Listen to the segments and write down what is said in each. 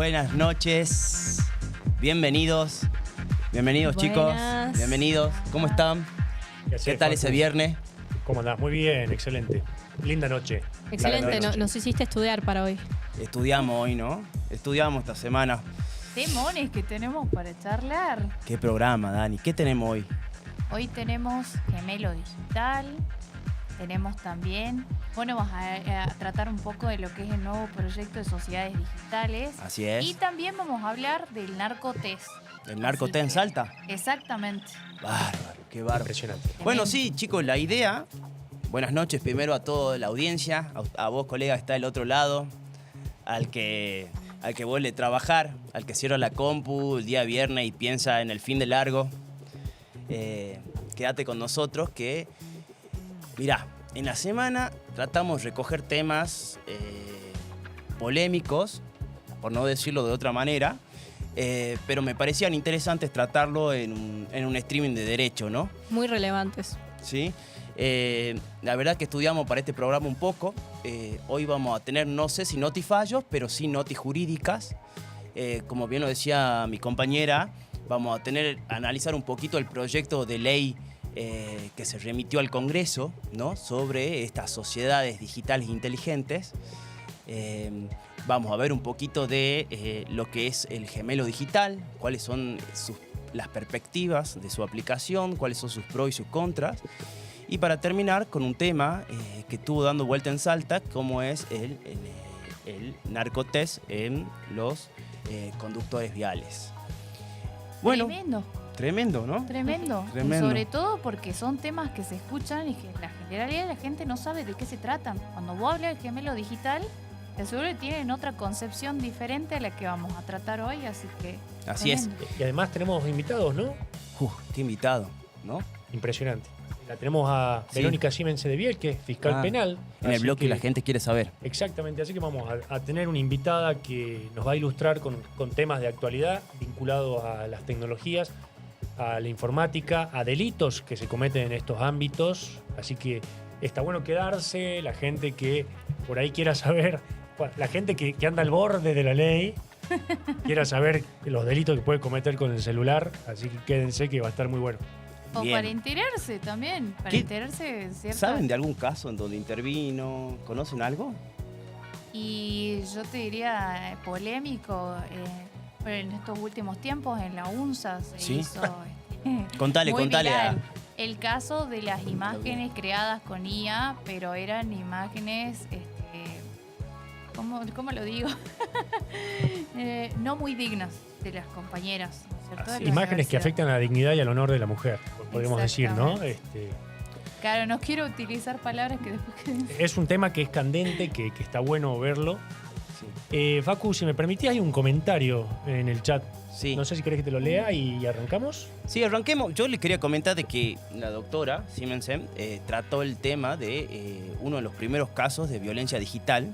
Buenas noches, bienvenidos chicos, bienvenidos. ¿Cómo están? ¿Qué tal ese viernes? ¿Cómo andás? Muy bien, excelente. Linda noche. Excelente, nos hiciste estudiar para hoy. Estudiamos hoy, ¿no? Estudiamos esta semana. Demones que tenemos para charlar. ¿Qué programa, Dani? ¿Qué tenemos hoy? Hoy tenemos Gemelo Digital, tenemos también, vamos a tratar un poco de lo que es el nuevo proyecto de sociedades digitales. Así es. Y también vamos a hablar del narcotest. ¿El narcotest en Salta? Exactamente. Bárbaro, qué bárbaro. Impresionante. Bueno, sí, chicos, la idea... Buenas noches primero a toda la audiencia, a vos, colega, que está del otro lado, al que vuelve a trabajar, al que cierra la compu el día viernes y piensa en el fin de largo. Quédate con nosotros que, mirá, en la semana tratamos de recoger temas polémicos, por no decirlo de otra manera, pero me parecían interesantes tratarlo en un streaming de derecho, ¿no? Muy relevantes. Sí. La verdad que estudiamos para este programa un poco. Hoy vamos a tener, no sé si notifallos, pero sí notis jurídicas. Como bien lo decía mi compañera, vamos a analizar un poquito el proyecto de ley que se remitió al Congreso, ¿no? Sobre estas sociedades digitales inteligentes. Vamos a ver un poquito de lo que es el gemelo digital, cuáles son las perspectivas de su aplicación, cuáles son sus pros y sus contras. Y para terminar con un tema que estuvo dando vuelta en Salta, como es el narcotest en los conductores viales. Bueno, tremendo, ¿no? Tremendo. Y sobre todo porque son temas que se escuchan y que la generalidad de la gente no sabe de qué se tratan. Cuando vos hablas del gemelo digital, te aseguro que tienen otra concepción diferente a la que vamos a tratar hoy, así que... Así es. Y además tenemos invitados, ¿no? Qué invitado, ¿no? Impresionante. La tenemos a Verónica Siemens de Biel, que es fiscal penal. En el bloque la gente quiere saber. Exactamente, así que vamos a tener una invitada que nos va a ilustrar con temas de actualidad vinculados a las tecnologías, a la informática, a delitos que se cometen en estos ámbitos. Así que está bueno quedarse, la gente que por ahí quiera saber, la gente que anda al borde de la ley, quiera saber los delitos que puede cometer con el celular. Así que quédense que va a estar muy bueno. O Bien. para enterarse también, ¿cierto? ¿Saben de algún caso en donde intervino? ¿Conocen algo? Y yo te diría polémico, en estos últimos tiempos en la UNSA se hizo Contale. viral el caso de las imágenes creadas con IA, pero eran imágenes, ¿cómo lo digo? No muy dignas de las compañeras, ¿cierto? De la Imágenes que afectan a la dignidad y al honor de la mujer, podríamos decir, ¿no? Claro, no quiero utilizar palabras que después... Es un tema que es candente, que está bueno verlo. Sí. Facu, si me permitís, hay un comentario en el chat. Sí. No sé si querés que te lo lea y arrancamos. Sí, arranquemos. Yo les quería comentar de que la doctora Simensen trató el tema de uno de los primeros casos de violencia digital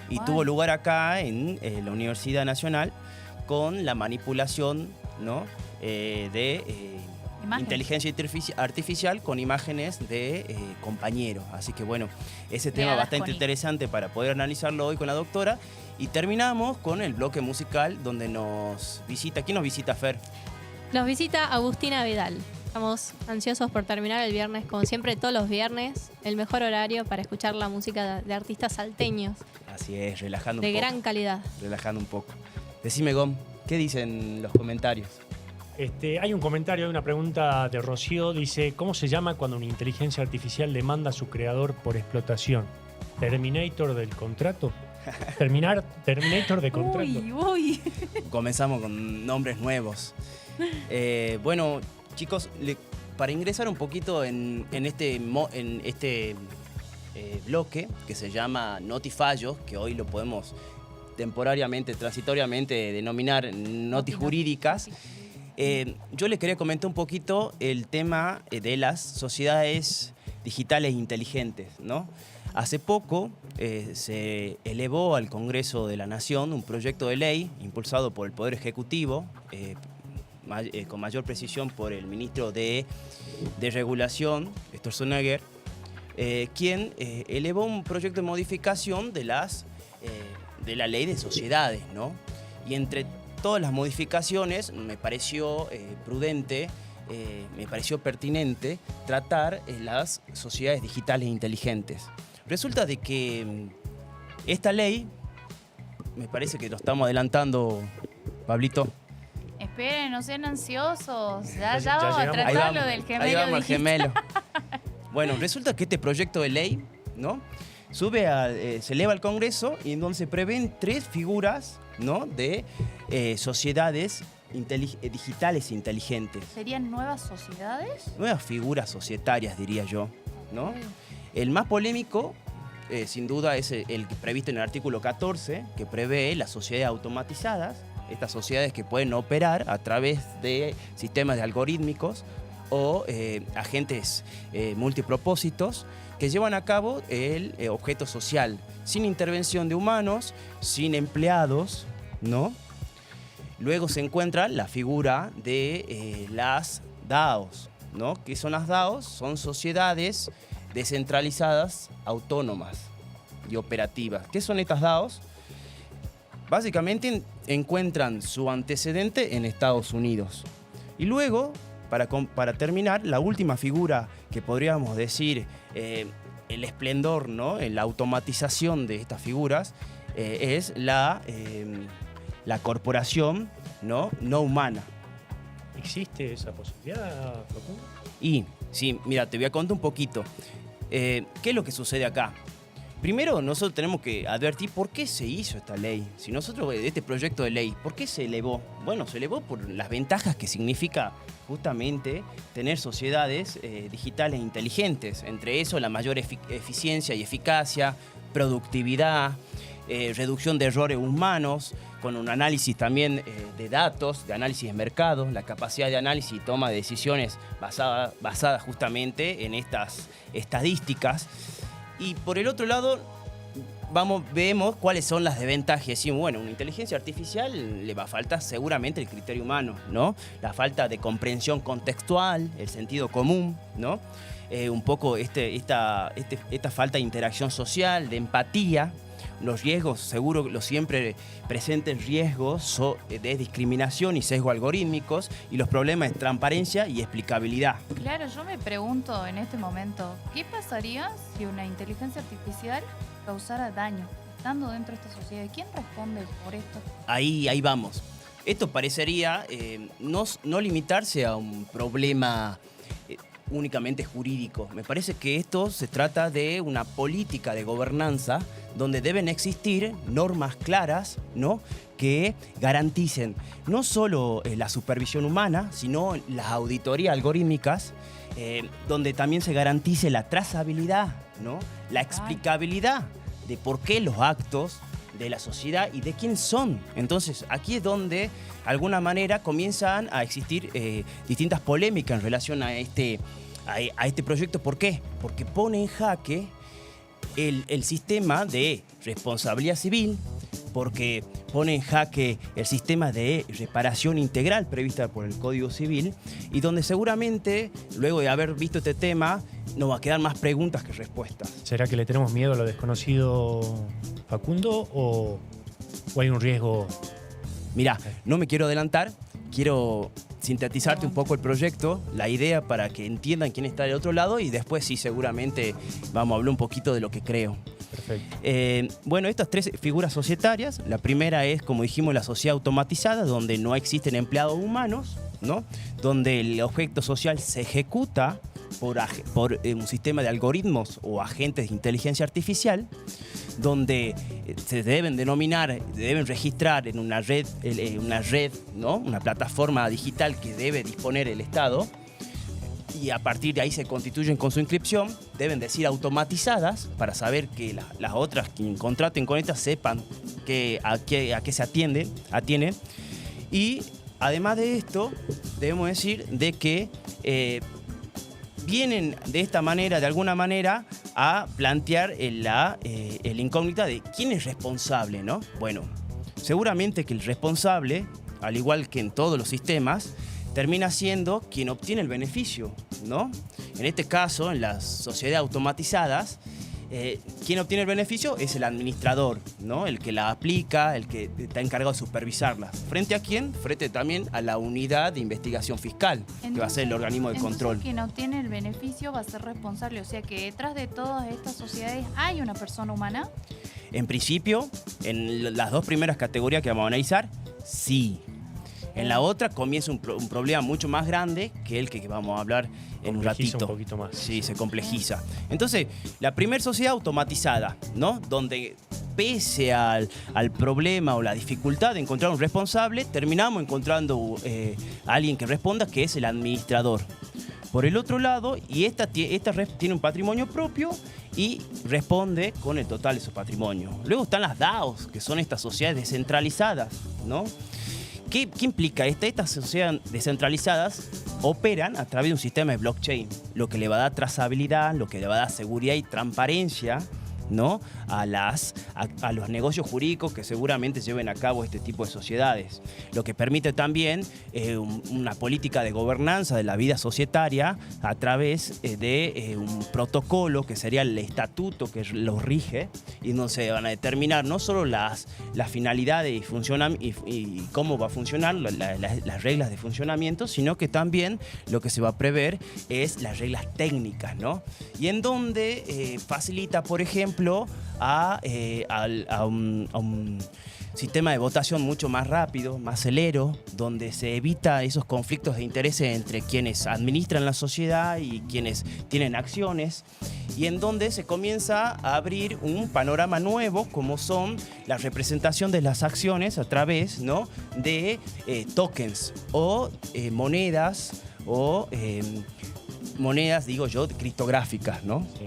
y tuvo lugar acá en la Universidad Nacional con la manipulación, ¿no? De inteligencia artificial con imágenes de compañeros. Así que bueno, ese tema bastante interesante para poder analizarlo hoy con la doctora. Y terminamos con el bloque musical donde nos visita. ¿Quién nos visita, Fer? Nos visita Agustina Vidal. Estamos ansiosos por terminar el viernes, como siempre todos los viernes, el mejor horario para escuchar la música de artistas salteños. Así es, relajando un poco. De gran calidad. Relajando un poco. Decime, Gom, ¿qué dicen los comentarios? Hay un comentario, hay una pregunta de Rocío. Dice, ¿cómo se llama cuando una inteligencia artificial demanda a su creador por explotación? ¿Terminator del contrato? Terminator de contrato. Uy. Comenzamos con nombres nuevos. Bueno, chicos, para ingresar un poquito en este bloque que se llama Notifallos, que hoy lo podemos temporariamente, transitoriamente denominar notis jurídicas, yo les quería comentar un poquito el tema de las sociedades digitales inteligentes, ¿no? Hace poco se elevó al Congreso de la Nación un proyecto de ley impulsado por el Poder Ejecutivo, con mayor precisión por el ministro de Regulación, Sturzenegger, quien elevó un proyecto de modificación de la ley de sociedades, ¿no? Y entre todas las modificaciones me pareció prudente, me pareció pertinente tratar las sociedades digitales inteligentes. Resulta de que esta ley, me parece que lo estamos adelantando, Pablito. Esperen, no sean ansiosos. Ya Ya vamos a llegamos. tratar lo del gemelo. Ahí vamos al digital. gemelo. Bueno, resulta que este proyecto de ley, ¿no? Se eleva al Congreso y en donde se prevén 3 figuras, ¿no? De sociedades digitales inteligentes. ¿Serían nuevas sociedades? Nuevas figuras societarias, diría yo, ¿no? Ok. El más polémico, sin duda, es el previsto en el artículo 14, que prevé las sociedades automatizadas, estas sociedades que pueden operar a través de sistemas de algorítmicos o agentes multipropósitos que llevan a cabo el objeto social, sin intervención de humanos, sin empleados, ¿no? Luego se encuentra la figura de las DAOs, ¿no? ¿Qué son las DAOs? Son sociedades descentralizadas, autónomas y operativas. ¿Qué son estas DAOs? Básicamente encuentran su antecedente en Estados Unidos. Y luego, para terminar, la última figura que podríamos decir el esplendor, ¿no? En la automatización de estas figuras es la corporación no humana. ¿Existe esa posibilidad, Facundo? Y, sí, mira, te voy a contar un poquito. ¿Qué es lo que sucede acá? Primero, nosotros tenemos que advertir por qué se hizo esta ley. Si nosotros, este proyecto de ley, ¿por qué se elevó? Bueno, se elevó por las ventajas que significa justamente tener sociedades digitales inteligentes. Entre eso, la mayor eficiencia y eficacia, productividad, reducción de errores humanos, con un análisis también de datos, de análisis de mercados, la capacidad de análisis y toma de decisiones basada justamente en estas estadísticas. Y por el otro lado, vemos cuáles son las desventajas. Decimos, bueno, una inteligencia artificial le va a faltar seguramente el criterio humano, ¿no? La falta de comprensión contextual, el sentido común, ¿no? Un poco esta falta de interacción social, de empatía. Los riesgos, seguro los siempre presentes riesgos de discriminación y sesgo algorítmicos y los problemas de transparencia y explicabilidad. Claro, yo me pregunto en este momento, ¿qué pasaría si una inteligencia artificial causara daño estando dentro de esta sociedad? ¿Quién responde por esto? Ahí vamos. Esto parecería no limitarse a un problema únicamente jurídico. Me parece que esto se trata de una política de gobernanza donde deben existir normas claras, ¿no? Que garanticen no solo la supervisión humana, sino las auditorías algorítmicas, donde también se garantice la trazabilidad, ¿no? La explicabilidad de por qué los actos de la sociedad y de quién son. Entonces, aquí es donde, de alguna manera, comienzan a existir distintas polémicas en relación a este proyecto. ¿Por qué? Porque pone en jaque el sistema de responsabilidad civil, porque pone en jaque el sistema de reparación integral prevista por el Código Civil, y donde seguramente, luego de haber visto este tema, nos va a quedar más preguntas que respuestas. ¿Será que le tenemos miedo a lo desconocido, Facundo, o hay un riesgo? Mirá, no me quiero adelantar, quiero sintetizarte un poco el proyecto, la idea para que entiendan quién está del otro lado, y después sí, seguramente vamos a hablar un poquito de lo que creo. Perfecto. Bueno, estas 3 figuras societarias, la primera es, como dijimos, la sociedad automatizada, donde no existen empleados humanos, ¿no? Donde el objeto social se ejecuta por un sistema de algoritmos o agentes de inteligencia artificial, donde se deben registrar en una red, ¿no? Una plataforma digital que debe disponer el Estado, y a partir de ahí se constituyen con su inscripción. Deben de ser automatizadas para saber que las otras que contraten con estas sepan a qué se atienen. Y además de esto, debemos decir de que vienen de esta manera, de alguna manera, a plantear la incógnita de quién es responsable, ¿no? Bueno, seguramente que el responsable, al igual que en todos los sistemas, termina siendo quien obtiene el beneficio, ¿no? En este caso, en las sociedades automatizadas, quien obtiene el beneficio es el administrador, ¿no? El que la aplica, el que está encargado de supervisarla. ¿Frente a quién? Frente también a la unidad de investigación fiscal, Entonces, que va a ser el organismo de control. Quien obtiene el beneficio va a ser responsable. O sea que detrás de todas estas sociedades hay una persona humana. En principio, en las dos primeras categorías que vamos a analizar, sí. En la otra comienza un problema mucho más grande que el que vamos a hablar en un Complejiza ratito. un poquito más. Sí, se complejiza. Entonces, la primera sociedad automatizada, ¿no? Donde pese al problema o la dificultad de encontrar un responsable, terminamos encontrando a alguien que responda, que es el administrador. Por el otro lado, y esta tiene un patrimonio propio y responde con el total de su patrimonio. Luego están las DAOs, que son estas sociedades descentralizadas, ¿no? ¿Qué implica esto? Estas sociedades descentralizadas operan a través de un sistema de blockchain, lo que le va a dar trazabilidad, lo que le va a dar seguridad y transparencia, ¿no? a los negocios jurídicos que seguramente lleven a cabo este tipo de sociedades. Lo que permite también una política de gobernanza de la vida societaria a través de un protocolo que sería el estatuto que los rige, y donde se van a determinar no solo las finalidades y cómo va a funcionar, las reglas de funcionamiento, sino que también lo que se va a prever es las reglas técnicas, ¿no? Y en donde facilita, por ejemplo, a un sistema de votación mucho más rápido, más celero, donde se evita esos conflictos de intereses entre quienes administran la sociedad y quienes tienen acciones, y en donde se comienza a abrir un panorama nuevo, como son la representación de las acciones a través, ¿no? de tokens o monedas, digo yo, criptográficas, ¿no? Sí.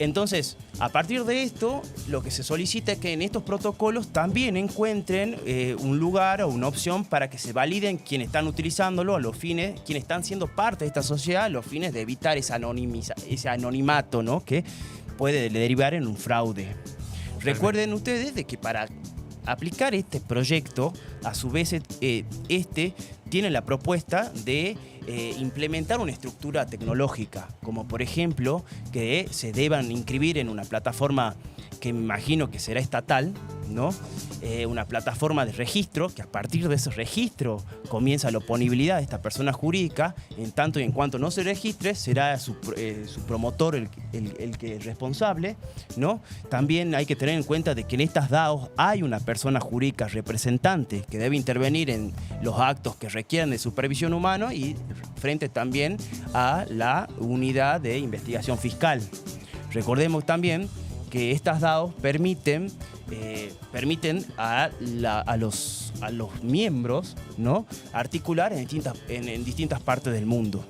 Entonces, a partir de esto, lo que se solicita es que en estos protocolos también encuentren un lugar o una opción para que se validen quienes están utilizándolo a los fines, quienes están siendo parte de esta sociedad, a los fines de evitar ese anonimato, ¿no? que puede derivar en un fraude. Recuerden ustedes de que para aplicar este proyecto, a su vez, tiene la propuesta de implementar una estructura tecnológica, como por ejemplo que se deban inscribir en una plataforma que me imagino que será estatal, ¿no? Una plataforma de registro, que a partir de ese registro comienza la oponibilidad de esta persona jurídica. En tanto y en cuanto no se registre, será su promotor el que es responsable, ¿no? También hay que tener en cuenta de que en estas DAOs hay una persona jurídica representante que debe intervenir en los actos que requieran de supervisión humana y frente también a la unidad de investigación fiscal. Recordemos también que estas DAOs permiten a los miembros, ¿no? articular en distintas partes del mundo,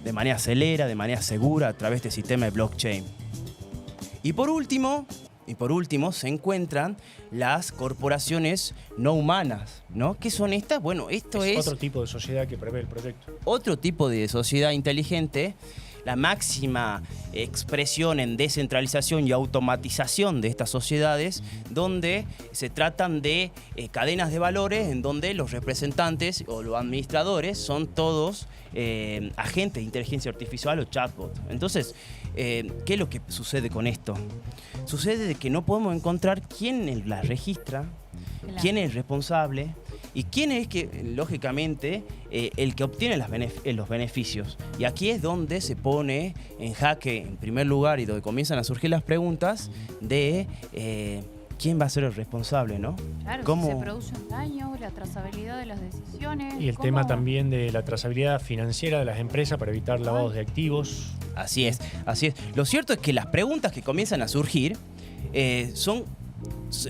de manera celera, de manera segura, a través del sistema de blockchain. Y por último se encuentran las corporaciones no humanas, ¿no? ¿Qué son estas? Bueno, esto es otro tipo de sociedad que prevé el proyecto. Otro tipo de sociedad inteligente. La máxima expresión en descentralización y automatización de estas sociedades, donde se tratan de cadenas de valores en donde los representantes o los administradores son todos agentes de inteligencia artificial o chatbot. Entonces, ¿qué es lo que sucede con esto? Sucede de que no podemos encontrar quién la registra, quién es el responsable y quién es que, lógicamente, el que obtiene los beneficios. Y aquí es donde se pone en jaque, en primer lugar, y donde comienzan a surgir las preguntas de quién va a ser el responsable, ¿no? Claro, ¿Cómo? si se produce un daño, la trazabilidad de las decisiones. Y el tema también de la trazabilidad financiera de las empresas para evitar lavados de activos. Así es. Lo cierto es que las preguntas que comienzan a surgir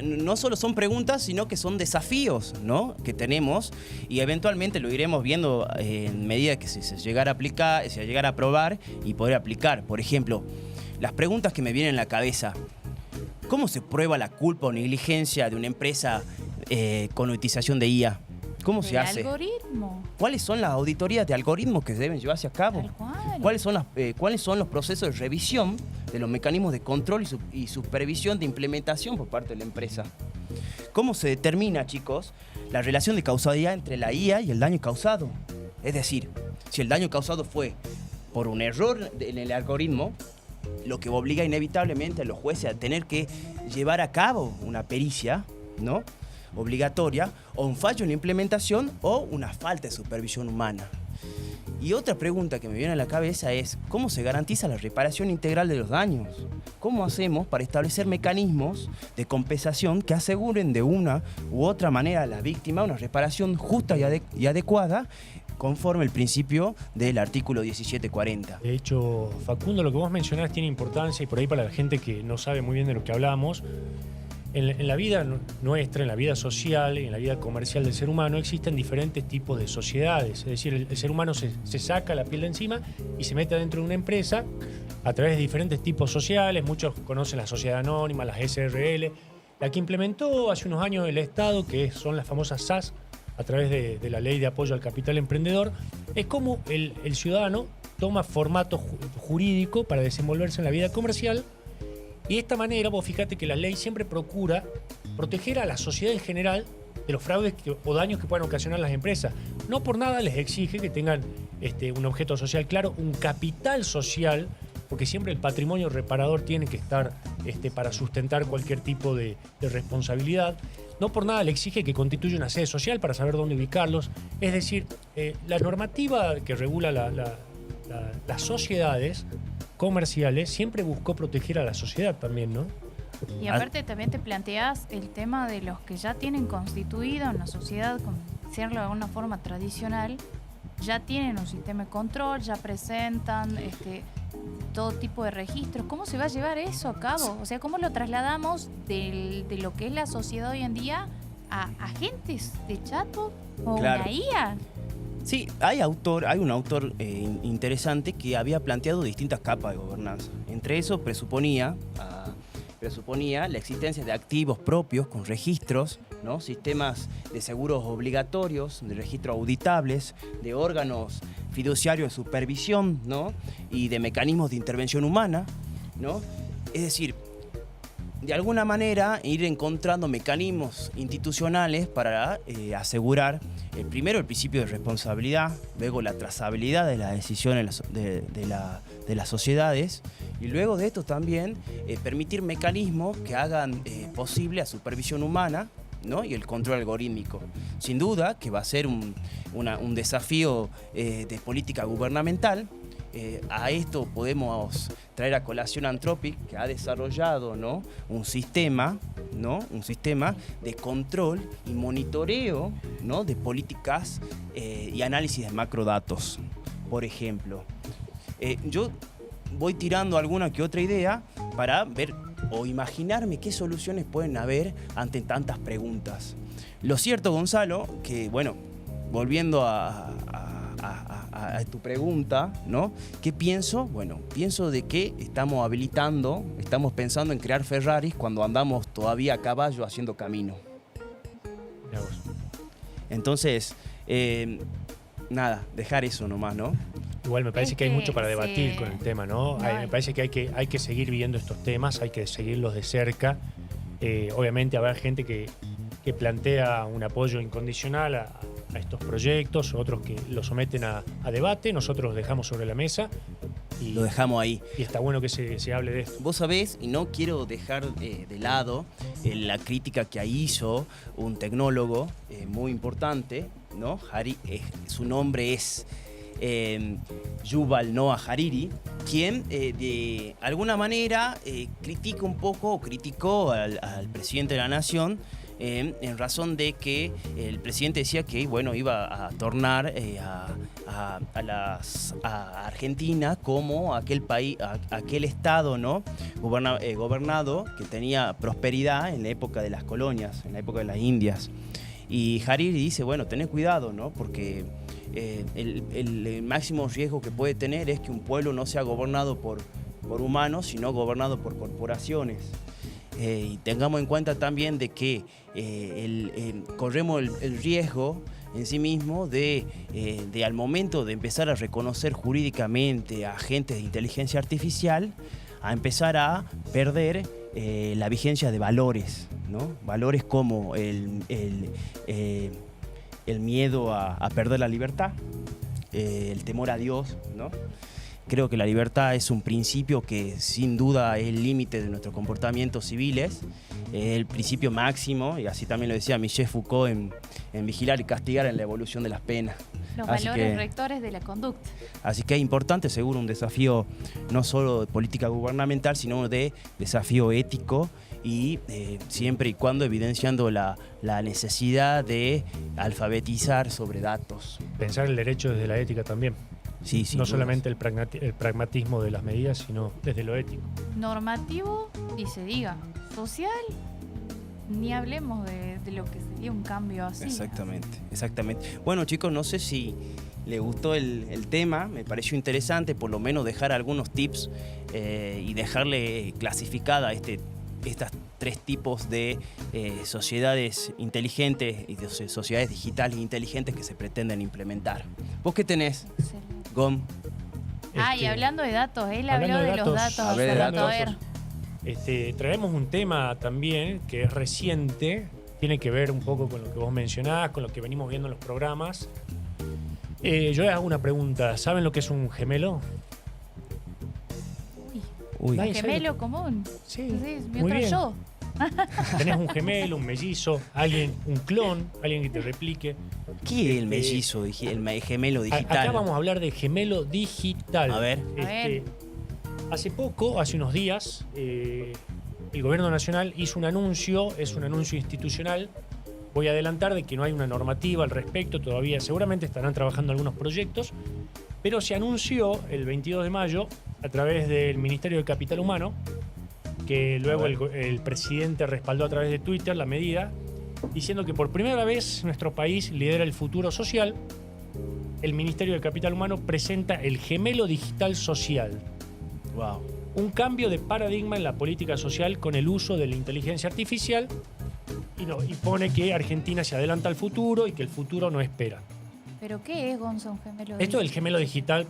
no solo son preguntas, sino que son desafíos, ¿no? que tenemos, y eventualmente lo iremos viendo en medida que se llegara a aplicar, se llegara a aprobar y poder aplicar. Por ejemplo, las preguntas que me vienen a la cabeza: ¿cómo se prueba la culpa o negligencia de una empresa con utilización de IA? ¿Cómo se hace? Algoritmo. ¿Cuáles son las auditorías de algoritmos que deben llevarse a cabo? Tal cual. ¿Cuáles son los procesos de revisión de los mecanismos de control y supervisión de implementación por parte de la empresa? ¿Cómo se determina, chicos, la relación de causalidad entre la IA y el daño causado? Es decir, si el daño causado fue por un error en el algoritmo, lo que obliga inevitablemente a los jueces a tener que llevar a cabo una pericia, ¿no?, obligatoria, o un fallo en la implementación o una falta de supervisión humana. Y otra pregunta que me viene a la cabeza es, ¿cómo se garantiza la reparación integral de los daños? ¿Cómo hacemos para establecer mecanismos de compensación que aseguren de una u otra manera a la víctima una reparación justa y adecuada conforme el principio del artículo 1740? De hecho, Facundo, lo que vos mencionás tiene importancia, y por ahí para la gente que no sabe muy bien de lo que hablamos, en la vida nuestra, en la vida social, en la vida comercial del ser humano, existen diferentes tipos de sociedades. Es decir, el ser humano se saca la piel de encima y se mete dentro de una empresa a través de diferentes tipos sociales. Muchos conocen la sociedad anónima, las SRL. La que implementó hace unos años el Estado, que son las famosas SAS, a través de la Ley de Apoyo al Capital Emprendedor, es como el ciudadano toma formato jurídico para desenvolverse en la vida comercial. Y de esta manera, vos fíjate que la ley siempre procura proteger a la sociedad en general de los fraudes o daños que puedan ocasionar las empresas. No por nada les exige que tengan un objeto social claro, un capital social, porque siempre el patrimonio reparador tiene que estar para sustentar cualquier tipo de responsabilidad. No por nada le exige que constituya una sede social para saber dónde ubicarlos. Es decir, la normativa que regula las sociedades comerciales siempre buscó proteger a la sociedad también, ¿no? Y aparte también te planteas el tema de los que ya tienen constituido una sociedad, como decirlo de alguna forma tradicional, ya tienen un sistema de control, ya presentan todo tipo de registros. ¿Cómo se va a llevar eso a cabo? O sea, ¿cómo lo trasladamos de lo que es la sociedad hoy en día a agentes de chatbot o Claro. una IA? Sí, hay un autor interesante que había planteado distintas capas de gobernanza. Entre eso presuponía la existencia de activos propios con registros, ¿no?, sistemas de seguros obligatorios, de registros auditables, de órganos fiduciarios de supervisión, ¿no?, y de mecanismos de intervención humana, ¿no? Es decir, de alguna manera ir encontrando mecanismos institucionales para asegurar primero el principio de responsabilidad, luego la trazabilidad de las decisiones de las sociedades, y luego de esto también permitir mecanismos que hagan posible la supervisión humana, ¿no?, y el control algorítmico. Sin duda que va a ser un desafío de política gubernamental. A esto podemos traer a colación Anthropic, que ha desarrollado, ¿no?, un sistema de control y monitoreo, ¿no?, de políticas y análisis de macrodatos, por ejemplo. Yo voy tirando alguna que otra idea para ver o imaginarme qué soluciones pueden haber ante tantas preguntas. Lo cierto, Gonzalo, que bueno, volviendo a tu pregunta, ¿no?, ¿qué pienso? Bueno, pienso de que estamos pensando en crear Ferraris cuando andamos todavía a caballo haciendo camino. Mirá vos. Entonces, nada, dejar eso nomás, ¿no? Igual me parece Es que hay que mucho para debatir sí. con el tema, ¿no? Me parece que hay que seguir viendo estos temas, hay que seguirlos de cerca. Obviamente habrá gente que plantea un apoyo incondicional a estos proyectos, otros que lo someten a debate, nosotros los dejamos sobre la mesa y Lo dejamos ahí. está bueno que se hable de esto. Vos sabés, y no quiero dejar de lado la crítica que hizo un tecnólogo muy importante, ¿no? Su nombre es Yuval Noah Harari, quien de alguna manera criticó al presidente de la nación en razón de que el presidente decía que bueno, iba a tornar a Argentina como aquel país, aquel estado, ¿no?, gobernado que tenía prosperidad en la época de las colonias, en la época de las Indias. Y Harari dice, bueno, tened cuidado, ¿no?, porque el máximo riesgo que puede tener es que un pueblo no sea gobernado por humanos, sino gobernado por corporaciones. Y tengamos en cuenta también de que corremos el riesgo en sí mismo de al momento de empezar a reconocer jurídicamente a agentes de inteligencia artificial, a empezar a perder la vigencia de valores, ¿no? Valores como el miedo a perder la libertad, el temor a Dios, ¿no? Creo que la libertad es un principio que sin duda es el límite de nuestros comportamientos civiles, el principio máximo, y así también lo decía Michel Foucault en Vigilar y Castigar en la evolución de las penas. Los Así valores rectores de la conducta. Así que es importante, seguro, un desafío no solo de política gubernamental, sino de desafío ético y siempre y cuando evidenciando la necesidad de alfabetizar sobre datos. Pensar el derecho desde la ética también. Sí, sin No dudas. solamente el pragmatismo de las medidas, sino desde lo ético. Normativo, y se diga. Social, ni hablemos de lo que sería un cambio así. Exactamente. Bueno, chicos, no sé si les gustó el tema, me pareció interesante por lo menos dejar algunos tips y dejarle clasificada estas 3 tipos de sociedades inteligentes y de sociedades digitales inteligentes que se pretenden implementar. ¿Vos qué tenés, Excelente. Gom? Y hablando de datos, él Hablando habló de de los datos, datos. hablé de hace rato, a datos. ver. Traemos un tema también que es reciente, tiene que ver un poco con lo que vos mencionás, con lo que venimos viendo en los programas. Yo les hago una pregunta, ¿saben lo que es un gemelo? Uy, Nadie sabe. Gemelo común. Sí, Mi muy otro bien. yo. Tenés un gemelo, un mellizo, un clon, alguien que te replique. ¿qué es el mellizo, el gemelo digital? Acá vamos a hablar de gemelo digital. A ver. A ver. Hace poco, hace unos días, el gobierno nacional hizo un anuncio, es un anuncio institucional. Voy a adelantar de que no hay una normativa al respecto todavía. Seguramente estarán trabajando algunos proyectos, pero se anunció el 22 de mayo a través del Ministerio de Capital Humano, que luego el presidente respaldó a través de Twitter la medida, diciendo que por primera vez nuestro país lidera el futuro social. El Ministerio de Capital Humano presenta el gemelo digital social. Wow. Un cambio de paradigma en la política social con el uso de la inteligencia artificial y pone que Argentina se adelanta al futuro y que el futuro no espera. ¿Pero qué es, Gonzo, un gemelo? Esto del gemelo digital,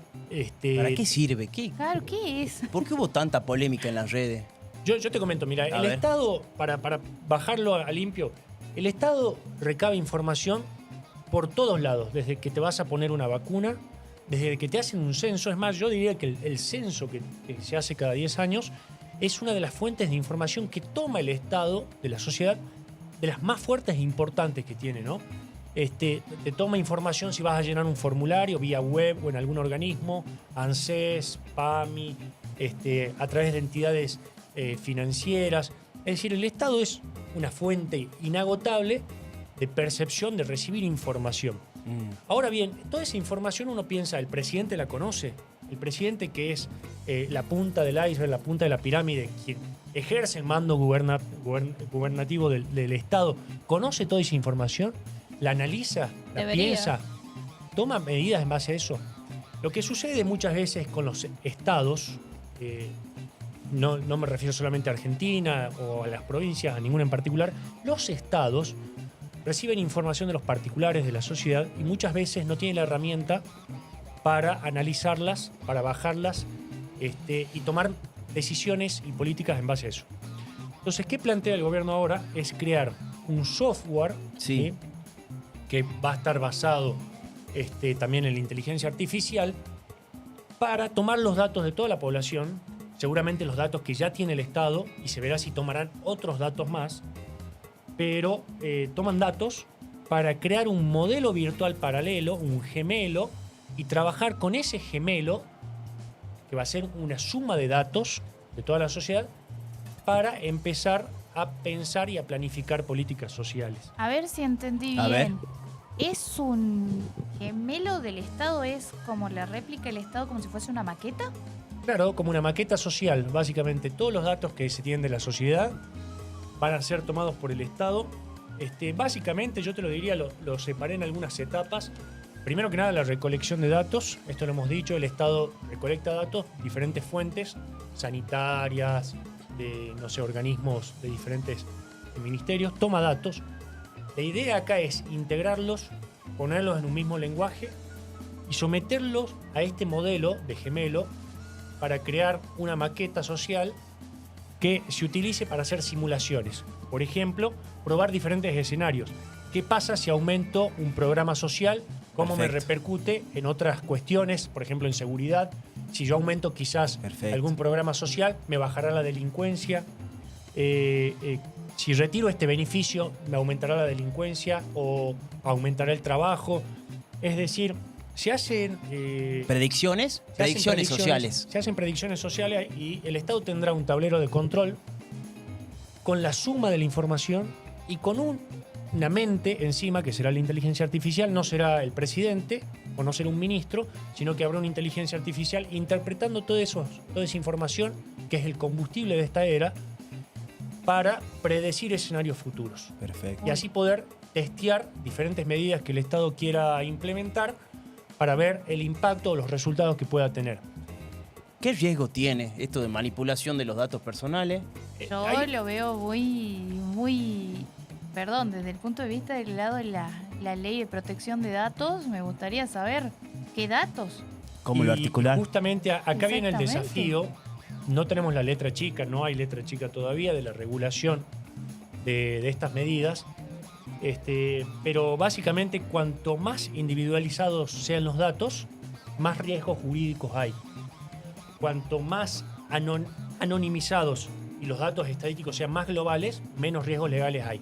¿Para qué sirve? Claro, ¿qué es? ¿Por qué hubo tanta polémica en las redes? yo te comento, mira, A el ver. Estado, para bajarlo a limpio, el Estado recaba información por todos lados, desde que te vas a poner una vacuna, desde que te hacen un censo. Es más, yo diría que el censo que se hace cada 10 años es una de las fuentes de información que toma el Estado de la sociedad, de las más fuertes e importantes que tiene, ¿no? Te toma información si vas a llenar un formulario vía web o en algún organismo, ANSES, PAMI, a través de entidades financieras. Es decir, el Estado es una fuente inagotable de percepción, de recibir información. Ahora bien, toda esa información uno piensa, ¿el presidente la conoce? El presidente, que es la punta del iceberg, la punta de la pirámide, quien ejerce el mando gubernativo del Estado, ¿conoce toda esa información? ¿La analiza? ¿La Debería. piensa? ¿Toma medidas en base a eso? Lo que sucede muchas veces con los estados, no me refiero solamente a Argentina o a las provincias, a ninguna en particular, los estados reciben información de los particulares, de la sociedad, y muchas veces no tienen la herramienta para analizarlas, para bajarlas y tomar decisiones y políticas en base a eso. Entonces, ¿qué plantea el gobierno ahora? Es crear un software Sí. que va a estar basado también en la inteligencia artificial para tomar los datos de toda la población, seguramente los datos que ya tiene el Estado, y se verá si tomarán otros datos más, pero toman datos para crear un modelo virtual paralelo, un gemelo, y trabajar con ese gemelo, que va a ser una suma de datos de toda la sociedad, para empezar a pensar y a planificar políticas sociales. A ver si entendí A ver. bien. ¿Es un gemelo del Estado? ¿Es como la réplica del Estado, como si fuese una maqueta? Claro, como una maqueta social, básicamente todos los datos que se tienen de la sociedad van a ser tomados por el Estado. Básicamente, yo te lo diría, lo separé en algunas etapas. Primero que nada, la recolección de datos. Esto lo hemos dicho, el Estado recolecta datos, diferentes fuentes sanitarias, de, no sé, organismos de diferentes ministerios, toma datos. La idea acá es integrarlos, ponerlos en un mismo lenguaje y someterlos a este modelo de gemelo para crear una maqueta social que se utilice para hacer simulaciones. Por ejemplo, probar diferentes escenarios. ¿Qué pasa si aumento un programa social? ¿Cómo me Perfecto. repercute en otras cuestiones, por ejemplo en seguridad? Si yo aumento quizás Perfecto. algún programa social, me bajará la delincuencia. Si retiro este beneficio, me aumentará la delincuencia o aumentará el trabajo. Es decir, se hacen Predicciones sociales. Se hacen predicciones sociales y el Estado tendrá un tablero de control con la suma de la información y con una mente encima, que será la inteligencia artificial. No será el presidente o no será un ministro, sino que habrá una inteligencia artificial interpretando toda esa información, que es el combustible de esta era, para predecir escenarios futuros. Perfecto. Y así poder testear diferentes medidas que el Estado quiera implementar para ver el impacto o los resultados que pueda tener. ¿Qué riesgo tiene esto de manipulación de los datos personales? Yo lo veo muy, perdón, desde el punto de vista del lado de la ley de protección de datos, me gustaría saber qué datos. ¿Cómo lo articular? Justamente acá viene el Exactamente. desafío. No tenemos la letra chica, no hay letra chica todavía de la regulación de estas medidas. Pero básicamente, cuanto más individualizados sean los datos, más riesgos jurídicos hay. Cuanto más anonimizados y los datos estadísticos sean más globales, menos riesgos legales hay.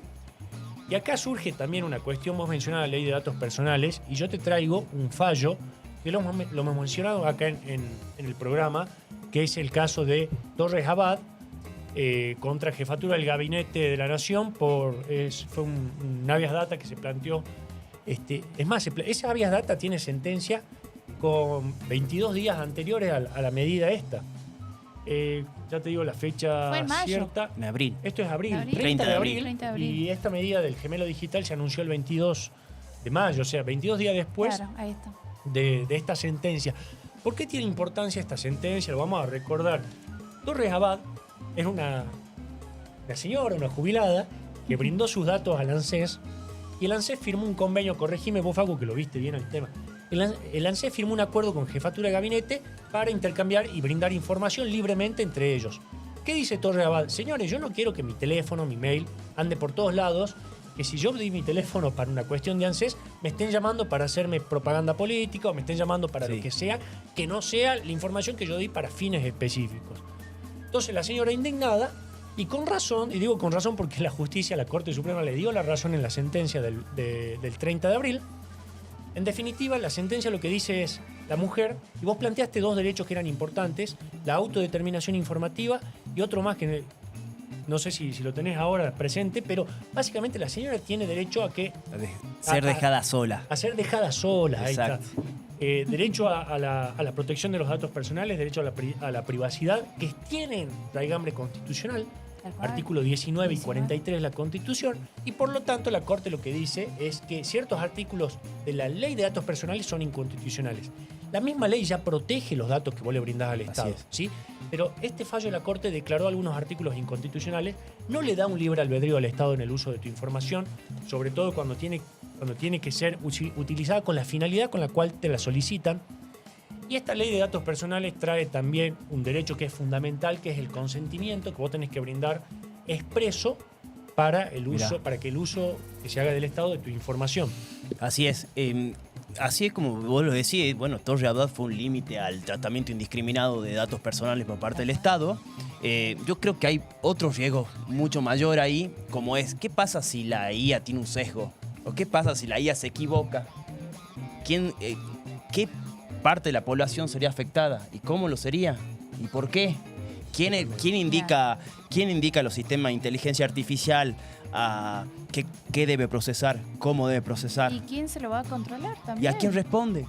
Y acá surge también una cuestión. Vos mencionás la ley de datos personales y yo te traigo un fallo que lo hemos mencionado acá en el programa, que es el caso de Torres Abad contra Jefatura del Gabinete de la Nación. Fue un habeas data que se planteó. Es más, ese habeas data tiene sentencia con 22 días anteriores a la medida esta. Ya te digo la fecha Fue en mayo. cierta. En abril. Esto es abril, Abril. 30 de abril. 30 de abril. Y esta medida del gemelo digital se anunció el 22 de mayo, o sea, 22 días después Claro, ahí está. de esta sentencia. ¿Por qué tiene importancia esta sentencia? Lo vamos a recordar. Torres Abad es una señora, una jubilada, que brindó sus datos al ANSES y el ANSES firmó un convenio. Corregime vos, Facu, que lo viste bien el tema. El ANSES firmó un acuerdo con Jefatura de Gabinete para intercambiar y brindar información libremente entre ellos. ¿Qué dice Torres Abad? Señores, yo no quiero que mi teléfono, mi mail, ande por todos lados, que si yo doy mi teléfono para una cuestión de ANSES, me estén llamando para hacerme propaganda política o me estén llamando para Sí. lo que sea, que no sea la información que yo di para fines específicos. Entonces la señora indignada, y con razón, y digo con razón porque la justicia, la Corte Suprema le dio la razón en la sentencia del 30 de abril. En definitiva, la sentencia lo que dice es: la mujer, y vos planteaste dos derechos que eran importantes, la autodeterminación informativa y otro más que no sé si lo tenés ahora presente, pero básicamente la señora tiene derecho a que Ser dejada sola. a ser dejada sola. Ahí está. Exacto. Derecho a la protección de los datos personales, derecho a la privacidad, que tienen raigambre constitucional, Tal cual. artículo 19 y 43 de la Constitución, y por lo tanto la Corte lo que dice es que ciertos artículos de la Ley de Datos Personales son inconstitucionales. La misma ley ya protege los datos que vos le brindás al Estado, es. ¿sí? Pero este fallo de la Corte declaró algunos artículos inconstitucionales, no le da un libre albedrío al Estado en el uso de tu información, sobre todo cuando tiene que ser utilizada con la finalidad con la cual te la solicitan. Y esta ley de datos personales trae también un derecho que es fundamental, que es el consentimiento que vos tenés que brindar expreso para el uso, Mirá. para que el uso que se haga del Estado de tu información. Así es. Así es como vos lo decís. Bueno, Torres Abad fue un límite al tratamiento indiscriminado de datos personales por parte del Estado. Yo creo que hay otro riesgo mucho mayor ahí, como es: ¿qué pasa si la IA tiene un sesgo? ¿O qué pasa si la IA se equivoca? ¿Qué parte de la población sería afectada? ¿Y cómo lo sería? ¿Y por qué? ¿Quién indica a los sistemas de inteligencia artificial qué debe procesar, cómo debe procesar? ¿Y quién se lo va a controlar ¿Y también? a quién responde?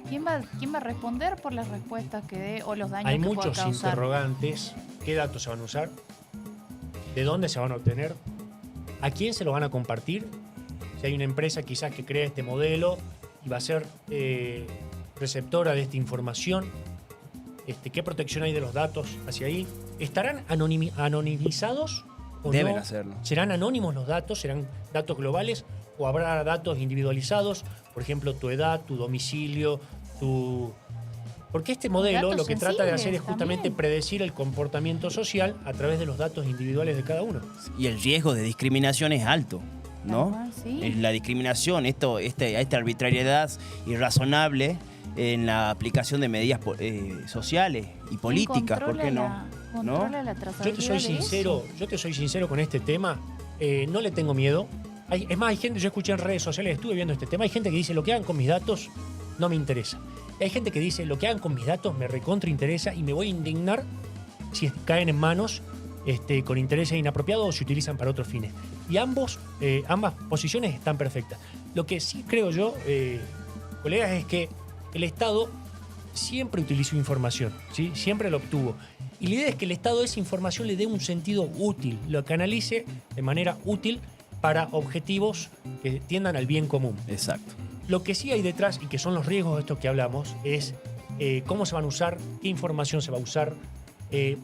¿Quién va a responder por las respuestas que dé o los daños Hay que pueda muchos causar? interrogantes. ¿Qué datos se van a usar? ¿De dónde se van a obtener? ¿A quién se lo van a compartir? Si hay una empresa quizás que crea este modelo y va a ser receptora de esta información, ¿qué protección hay de los datos hacia ahí? ¿Estarán anonimizados o Deben no? hacerlo. ¿Serán anónimos los datos? ¿Serán datos globales? ¿O habrá datos individualizados? Por ejemplo, tu edad, tu domicilio, Porque este modelo Datos lo que trata de hacer es sensibles justamente también. predecir el comportamiento social a través de los datos individuales de cada uno. Y el riesgo de discriminación es alto, ¿no? Tal cual, sí. La discriminación, esta arbitrariedad irrazonable, en la aplicación de medidas sociales y políticas, ¿por qué no? Controla la Yo trazabilidad te soy de sincero, con este tema. No le tengo miedo. Es más, hay gente, yo escuché en redes sociales, estuve viendo este tema, hay gente que dice lo que hagan con mis datos no me interesa. Hay gente que dice lo que hagan con mis datos me recontra interesa y me voy a indignar si caen en manos con intereses inapropiados o se utilizan para otros fines. Y ambas posiciones están perfectas. Lo que sí creo yo, colegas, es que el Estado siempre utilizó información, ¿sí? Siempre lo obtuvo. Y la idea es que el Estado a esa información le dé un sentido útil, lo canalice de manera útil para objetivos que tiendan al bien común. Exacto. Lo que sí hay detrás, y que son los riesgos de estos que hablamos, es cómo se van a usar, qué información se va a usar,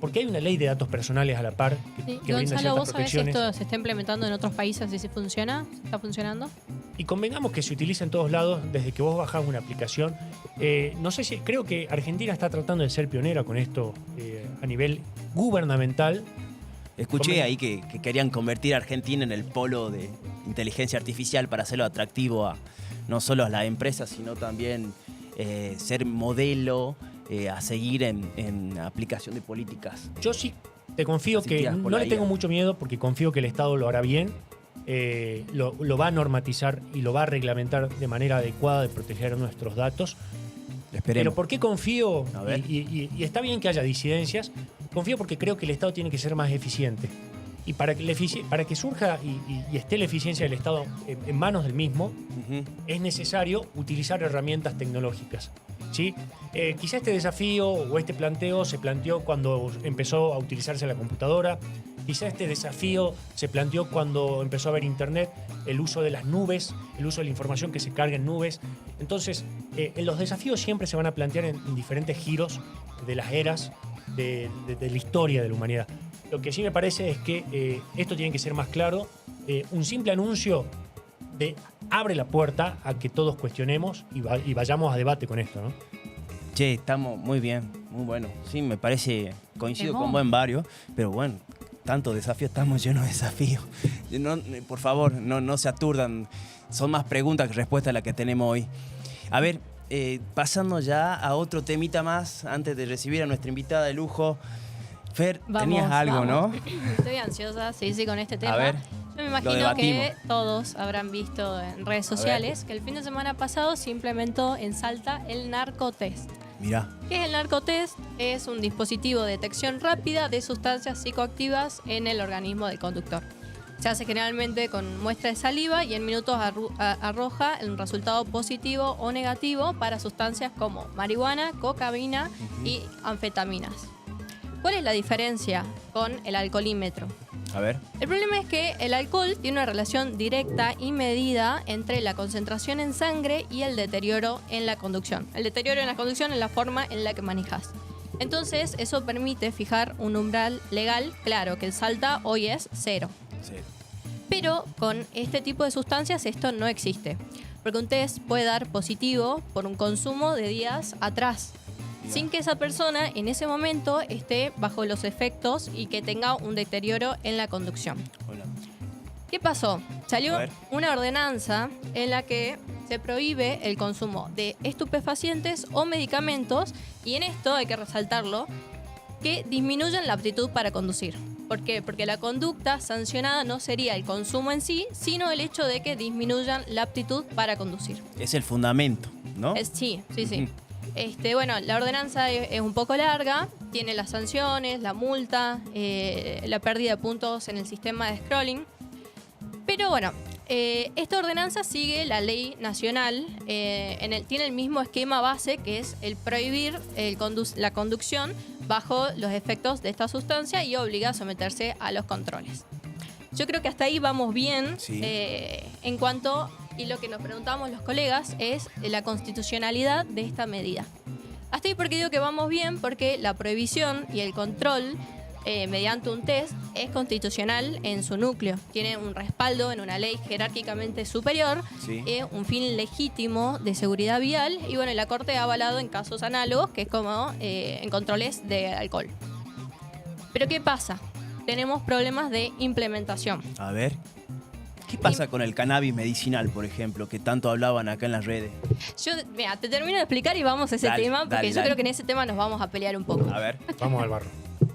porque hay una ley de datos personales a la par que brinda Gonzalo, ciertas ¿vos sabés si protecciones. esto se está implementando en otros países y si funciona? ¿Está funcionando? Y convengamos que se utiliza en todos lados desde que vos bajás una aplicación. No sé si, creo que Argentina está tratando de ser pionera con esto a nivel gubernamental. Escuché ahí que querían convertir a Argentina en el polo de inteligencia artificial para hacerlo atractivo a no solo a las empresas, sino también ser modelo a seguir en aplicación de políticas. Yo sí te confío que Asistidas por no la le tengo IA. mucho miedo porque confío que el Estado lo hará bien, lo va a normatizar y lo va a reglamentar de manera adecuada de proteger nuestros datos. Pero Esperemos. ¿por qué confío? A ver. Y está bien que haya disidencias. Confío porque creo que el Estado tiene que ser más eficiente. Y para que surja y esté la eficiencia del Estado en manos del mismo, Ujú. es necesario utilizar herramientas tecnológicas. ¿Sí? Quizá este desafío o este planteo se planteó cuando empezó a utilizarse la computadora. Quizá este desafío se planteó cuando empezó a haber Internet, el uso de las nubes, el uso de la información que se carga en nubes. Entonces, los desafíos siempre se van a plantear en diferentes giros de las eras de la historia de la humanidad. Lo que sí me parece es que esto tiene que ser más claro. Un simple anuncio abre la puerta a que todos cuestionemos y vayamos a debate con esto, ¿no? Che, estamos muy bien, muy bueno. Sí, me parece, coincido Temón. con vos en varios, pero bueno, tantos desafíos, estamos llenos de desafíos. Por favor, no se aturdan. Son más preguntas que respuestas las que tenemos hoy. A ver, pasando ya a otro temita más, antes de recibir a nuestra invitada de lujo. Fer, tenías algo, vamos. ¿no? Estoy ansiosa, sí, con este tema. A ver, Yo me lo imagino debatimos. que todos habrán visto en redes sociales que el fin de semana pasado se implementó en Salta el narcotest. Mirá, ¿Qué es el narcotest? Es un dispositivo de detección rápida de sustancias psicoactivas en el organismo del conductor. Se hace generalmente con muestra de saliva y en minutos arroja un resultado positivo o negativo para sustancias como marihuana, cocaína y anfetaminas. ¿Cuál es la diferencia con el alcoholímetro? a ver. El problema es que el alcohol tiene una relación directa y medida entre la concentración en sangre y el deterioro en la conducción. El deterioro en la conducción es la forma en la que manejas. Entonces, eso permite fijar un umbral legal, claro, que el Salta hoy es 0. Sí. Pero con este tipo de sustancias esto no existe, porque un test puede dar positivo por un consumo de días atrás, Mirá. sin que esa persona en ese momento esté bajo los efectos y que tenga un deterioro en la conducción. Hola. ¿Qué pasó? Salió A ver. una ordenanza en la que se prohíbe el consumo de estupefacientes o medicamentos, y en esto hay que resaltarlo, que disminuyen la aptitud para conducir. ¿Por qué? Porque la conducta sancionada no sería el consumo en sí, sino el hecho de que disminuyan la aptitud para conducir. Es el fundamento, ¿no? Sí. Ujú. Bueno, la ordenanza es un poco larga, tiene las sanciones, la multa, la pérdida de puntos en el sistema de scrolling. Pero bueno, esta ordenanza sigue la ley nacional, tiene el mismo esquema base, que es el prohibir la conducción bajo los efectos de esta sustancia y obliga a someterse a los controles. Yo creo que hasta ahí vamos bien. Sí. En cuanto, y lo que nos preguntamos los colegas, es la constitucionalidad de esta medida. Hasta ahí porque digo que vamos bien, porque la prohibición y el control mediante un test es constitucional en su núcleo. Tiene un respaldo en una ley jerárquicamente superior, Sí. un fin legítimo de seguridad vial, y bueno, la Corte ha avalado en casos análogos, que es como en controles de alcohol. Pero ¿qué pasa? Tenemos problemas de implementación. A ver. ¿Qué pasa con el cannabis medicinal, por ejemplo, que tanto hablaban acá en las redes? Mira, te termino de explicar y vamos a ese tema, porque yo creo que en ese tema nos vamos a pelear un poco. A ver. Vamos al barro.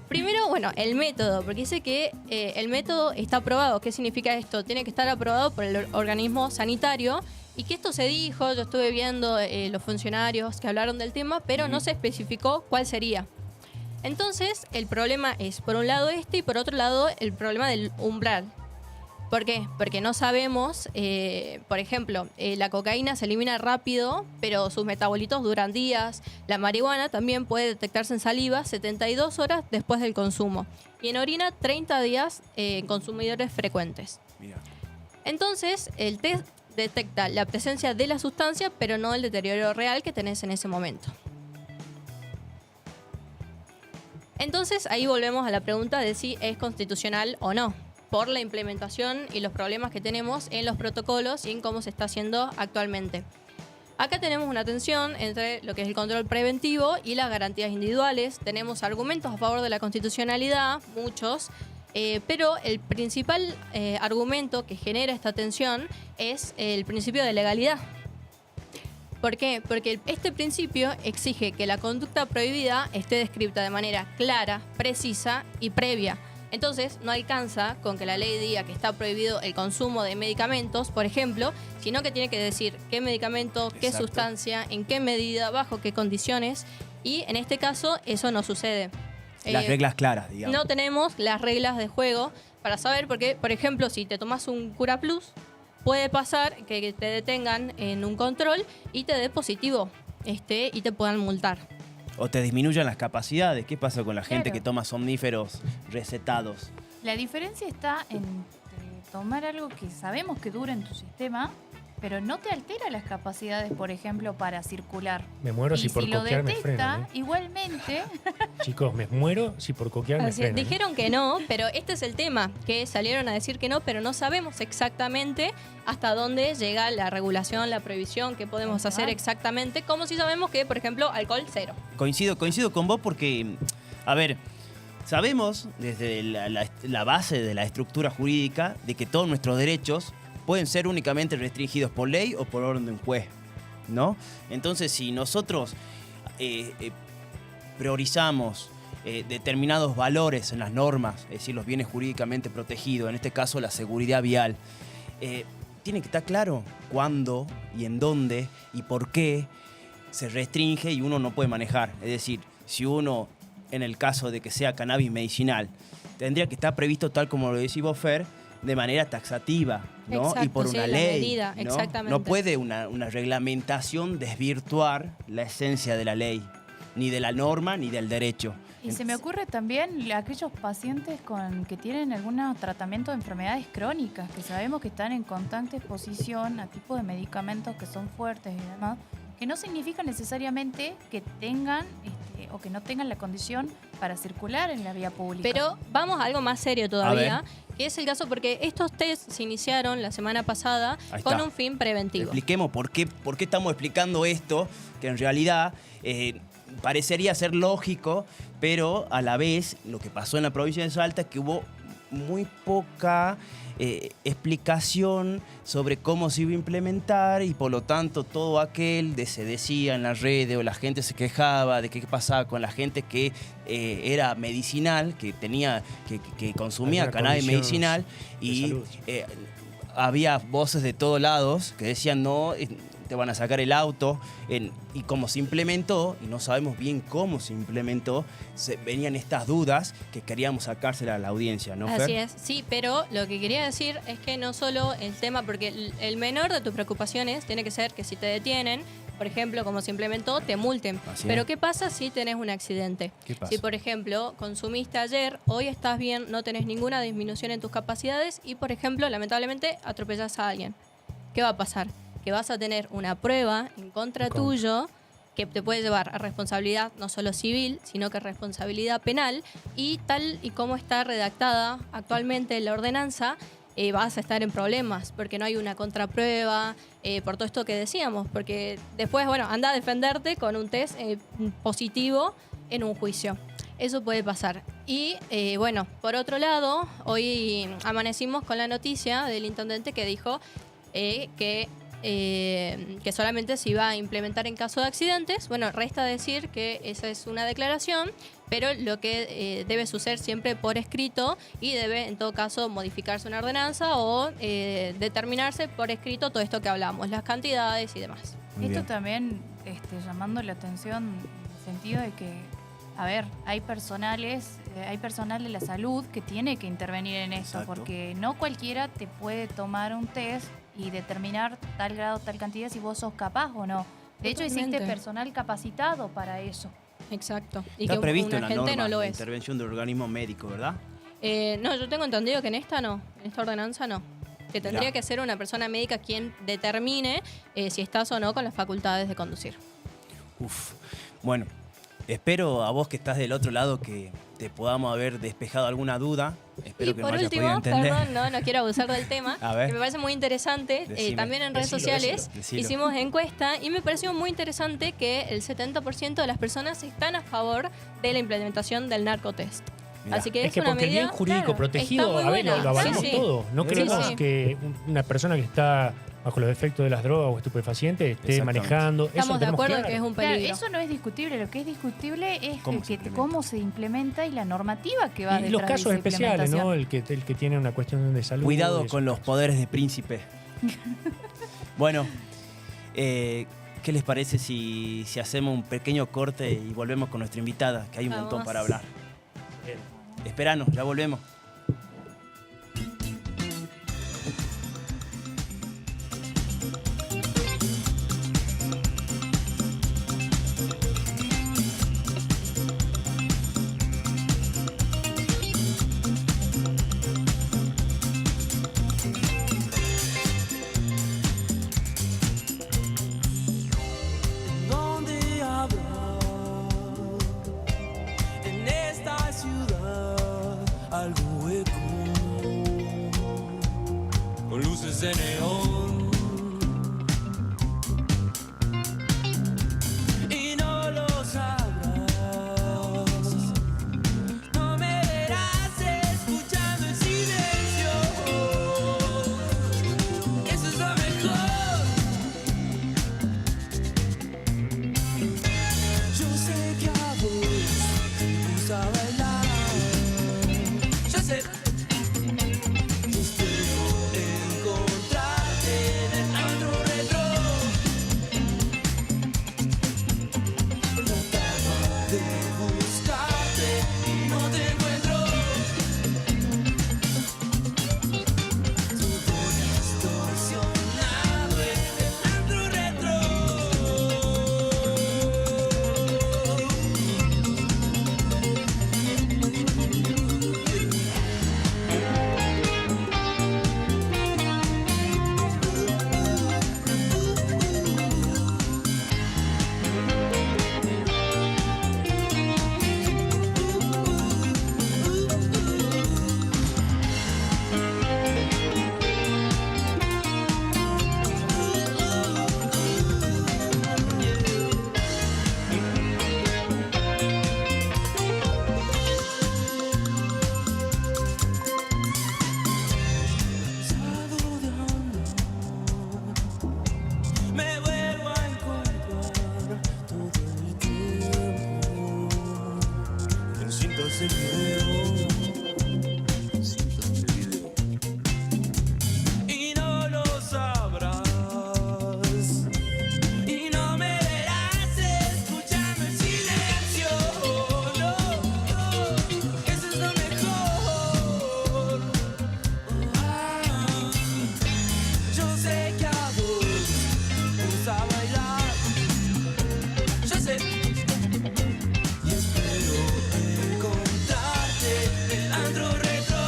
Primero, bueno, el método, porque dice que el método está aprobado. ¿Qué significa esto? Tiene que estar aprobado por el organismo sanitario y que esto se dijo, yo estuve viendo los funcionarios que hablaron del tema, pero no se especificó cuál sería. Entonces, el problema es, por un lado y por otro lado, el problema del umbral. ¿Por qué? Porque no sabemos, por ejemplo, la cocaína se elimina rápido, pero sus metabolitos duran días. La marihuana también puede detectarse en saliva 72 horas después del consumo. Y en orina 30 días en consumidores frecuentes. Mira. Entonces, el test detecta la presencia de la sustancia, pero no el deterioro real que tenés en ese momento. Entonces, ahí volvemos a la pregunta de si es constitucional o no, por la implementación y los problemas que tenemos en los protocolos y en cómo se está haciendo actualmente. Acá tenemos una tensión entre lo que es el control preventivo y las garantías individuales. Tenemos argumentos a favor de la constitucionalidad, muchos, pero el principal argumento que genera esta tensión es el principio de legalidad. ¿Por qué? Porque este principio exige que la conducta prohibida esté descrita de manera clara, precisa y previa. Entonces, no alcanza con que la ley diga que está prohibido el consumo de medicamentos, por ejemplo, sino que tiene que decir qué medicamento, qué Exacto. sustancia, en qué medida, bajo qué condiciones. Y en este caso, eso no sucede. Las reglas claras, digamos. No tenemos las reglas de juego para saber, porque, por ejemplo, si te tomas un Cura Plus, puede pasar que te detengan en un control y te dé positivo y te puedan multar. O te disminuyan las capacidades. ¿Qué pasa con la gente Claro. que toma somníferos recetados? La diferencia está en tomar algo que sabemos que dura en tu sistema, pero no te altera las capacidades, por ejemplo, para circular. Me muero Y si por si lo coquear me detecta, frenan. igualmente, Chicos, me muero si por coquear me Así es, frenan. dijeron que no, pero este es el tema, que salieron a decir que no, pero no sabemos exactamente hasta dónde llega la regulación, la prohibición, qué podemos hacer exactamente, como si sabemos que, por ejemplo, alcohol cero. Coincido con vos porque, a ver, sabemos desde la base de la estructura jurídica de que todos nuestros derechos pueden ser únicamente restringidos por ley o por orden de un juez, ¿no? Entonces, si nosotros priorizamos determinados valores en las normas, es decir, los bienes jurídicamente protegidos, en este caso la seguridad vial, tiene que estar claro cuándo y en dónde y por qué se restringe y uno no puede manejar. Es decir, si uno, en el caso de que sea cannabis medicinal, tendría que estar previsto tal como lo decís vos, Fer, de manera taxativa, ¿no? Exacto, y por sí, una la ley. medida, ¿no? exactamente. No puede una reglamentación desvirtuar la esencia de la ley, ni de la norma, ni del derecho. y se me ocurre también aquellos pacientes que tienen algún tratamiento de enfermedades crónicas, que sabemos que están en constante exposición a tipos de medicamentos que son fuertes y demás, que no significa necesariamente que tengan o que no tengan la condición para circular en la vía pública. Pero vamos a algo más serio todavía, que es el caso porque estos test se iniciaron la semana pasada Ahí con está. un fin preventivo. Expliquemos por qué estamos explicando esto, que en realidad parecería ser lógico, pero a la vez lo que pasó en la provincia de Salta es que hubo muy poca explicación sobre cómo se iba a implementar y por lo tanto todo aquel se decía en las redes o la gente se quejaba de qué pasaba con la gente que era medicinal, que tenía que consumía Alguna cannabis condición medicinal de y salud. había voces de todos lados que decían no, te van a sacar el auto, y como se implementó, y no sabemos bien cómo se implementó, venían estas dudas que queríamos sacárselas a la audiencia, ¿no, Fer? Así es, sí, pero lo que quería decir es que no solo el tema, porque el menor de tus preocupaciones tiene que ser que si te detienen, por ejemplo, como se implementó, te multen. Así Pero es. ¿qué pasa si tenés un accidente? ¿Qué pasa? Si, por ejemplo, consumiste ayer, hoy estás bien, no tenés ninguna disminución en tus capacidades y, por ejemplo, lamentablemente atropellás a alguien. ¿Qué va a pasar? Que vas a tener una prueba en contra tuyo que te puede llevar a responsabilidad no solo civil, sino que responsabilidad penal, y tal y como está redactada actualmente la ordenanza, vas a estar en problemas porque no hay una contraprueba, por todo esto que decíamos, porque después, bueno, anda a defenderte con un test positivo en un juicio. Eso puede pasar. Y bueno, por otro lado, hoy amanecimos con la noticia del intendente que dijo que solamente se iba a implementar en caso de accidentes. Bueno, resta decir que esa es una declaración, pero lo que debe suceder siempre por escrito y debe en todo caso modificarse una ordenanza o determinarse por escrito todo esto que hablamos, las cantidades y demás. Esto Bien. también llamando la atención en el sentido de que, a ver, hay personal de la salud que tiene que intervenir en eso, Exacto. porque no cualquiera te puede tomar un test y determinar tal grado, tal cantidad si vos sos capaz o no. De hecho, existe Totalmente. personal capacitado para eso. Exacto. Y Está que previsto en una la gente norma no lo de es. intervención del organismo médico, ¿verdad? No, yo tengo entendido que en esta no, en esta ordenanza no. Que tendría Mirá. que ser una persona médica quien determine si estás o no con las facultades de conducir. Uf. Bueno, espero a vos que estás del otro lado que te podamos haber despejado alguna duda. Espero Y que por nos hayas podido último, entender. perdón, no quiero abusar del tema, A ver. que me parece muy interesante, Decime. también en redes Decilo, sociales decilo. hicimos encuesta y me pareció muy interesante que el 70% de las personas están a favor de la implementación del narcotest. Mirá. Así que Es es que una porque medida bien jurídico, claro, protegido, está muy a ver, buena. lo avalamos Sí, sí. todo. No Sí, queremos sí. que una persona que está bajo los efectos de las drogas o estupefacientes esté Exactamente. manejando. Eso Estamos lo de tenemos acuerdo claro. que es un Claro, peligro. eso no es discutible. Lo que es discutible es ¿Cómo se implementa? cómo se implementa y la normativa que va Y detrás los de casos esa especiales, ¿no? implementación. El que tiene una cuestión de salud. Cuidado y eso. con los poderes de príncipe. Bueno, ¿qué les parece si hacemos un pequeño corte y volvemos con nuestra invitada? Que hay un Vamos. montón para hablar. Bien. Esperanos, ya volvemos. ¿Dónde habrá en esta ciudad algún hueco con luces de neón? Y no lo sabrás, no me verás escuchando el silencio. Eso es lo mejor. Yo sé que a vos te gusta bailar. Yo sé. Yo espero encontrarte en el antro retro. Trataba de buscarte y no te encuentro. Todo distorsionado en el antro retro. Cansado de andar, me vuelvo a encontrar todo el tiempo en cintas de video. Y no lo sabrás, y no me verás escuchando el silencio. No, no, eso es lo mejor. Yo sé que a vos te gusta bailar. Yo sé. Y espero encontrarte en el antro retro.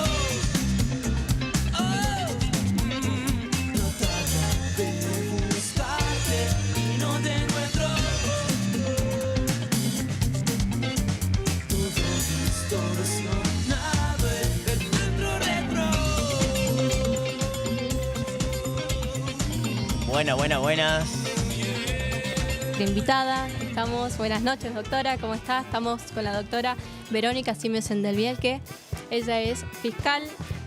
Oh, trataba de buscarte y no te encuentro. Todo distorsionado en el antro retro. Buenas. La invitada estamos. Buenas noches, doctora, ¿cómo está? Estamos con la doctora Verónica Simios del Vielque. Ella es fiscal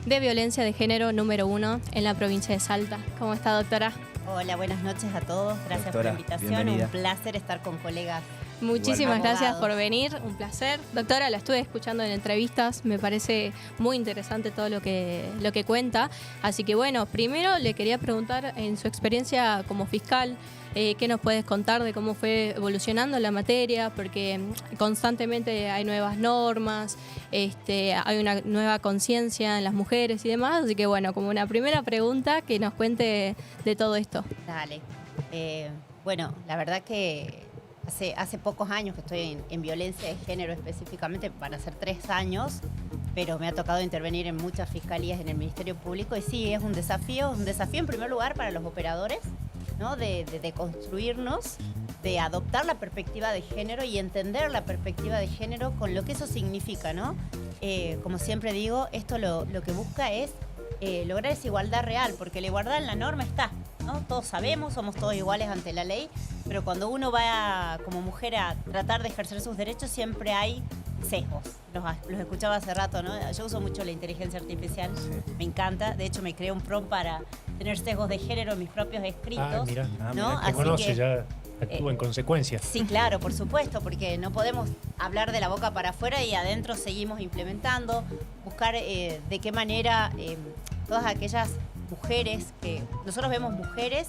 de violencia de género número 1 en la provincia de Salta. ¿Cómo está, doctora? Hola, buenas noches a todos. Gracias Doctora, por la invitación. bienvenida. Un placer estar con colegas. Muchísimas Igual. gracias Abogados. por venir, un placer. Doctora, la estuve escuchando en entrevistas, me parece muy interesante todo lo que cuenta. Así que bueno, primero le quería preguntar en su experiencia como fiscal, ¿qué nos puedes contar de cómo fue evolucionando la materia? Porque constantemente hay nuevas normas, hay una nueva conciencia en las mujeres y demás. Así que bueno, como una primera pregunta, que nos cuente de todo esto. Dale. Bueno, la verdad que hace pocos años que estoy en violencia de género específicamente, van a ser 3 años, pero me ha tocado intervenir en muchas fiscalías en el Ministerio Público y sí, es un desafío en primer lugar para los operadores, ¿no? De construirnos, de adoptar la perspectiva de género y entender la perspectiva de género con lo que eso significa, ¿no? Como siempre digo, esto lo que busca es lograr esa igualdad real, porque la igualdad en la norma está, ¿no? Todos sabemos, somos todos iguales ante la ley, pero cuando uno va como mujer a tratar de ejercer sus derechos siempre hay sesgos. Los escuchaba hace rato, ¿no? Yo uso mucho la inteligencia artificial, me encanta. De hecho, me creé un prompt para tener sesgos de género en mis propios escritos. Mira, ¿no? te Así conoce, que, ya actúa en consecuencia. Sí, claro, por supuesto, porque no podemos hablar de la boca para afuera y adentro seguimos implementando, buscar de qué manera todas aquellas mujeres que nosotros vemos mujeres,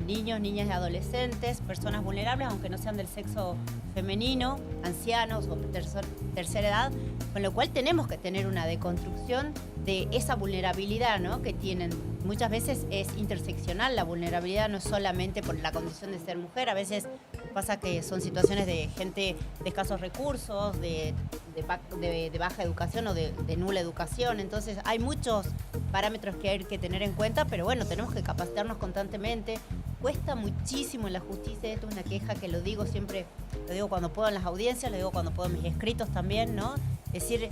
niños, niñas y adolescentes, personas vulnerables, aunque no sean del sexo femenino, ancianos o tercera edad, con lo cual tenemos que tener una deconstrucción de esa vulnerabilidad, ¿no? Que tienen. Muchas veces es interseccional, la vulnerabilidad no es solamente por la condición de ser mujer, a veces pasa que son situaciones de gente de escasos recursos, de baja educación o de nula educación, entonces hay muchos parámetros que hay que tener en cuenta, pero bueno, tenemos que capacitarnos constantemente. Cuesta muchísimo en la justicia, esto es una queja que lo digo siempre, lo digo cuando puedo en las audiencias, lo digo cuando puedo en mis escritos también, ¿no? Es decir,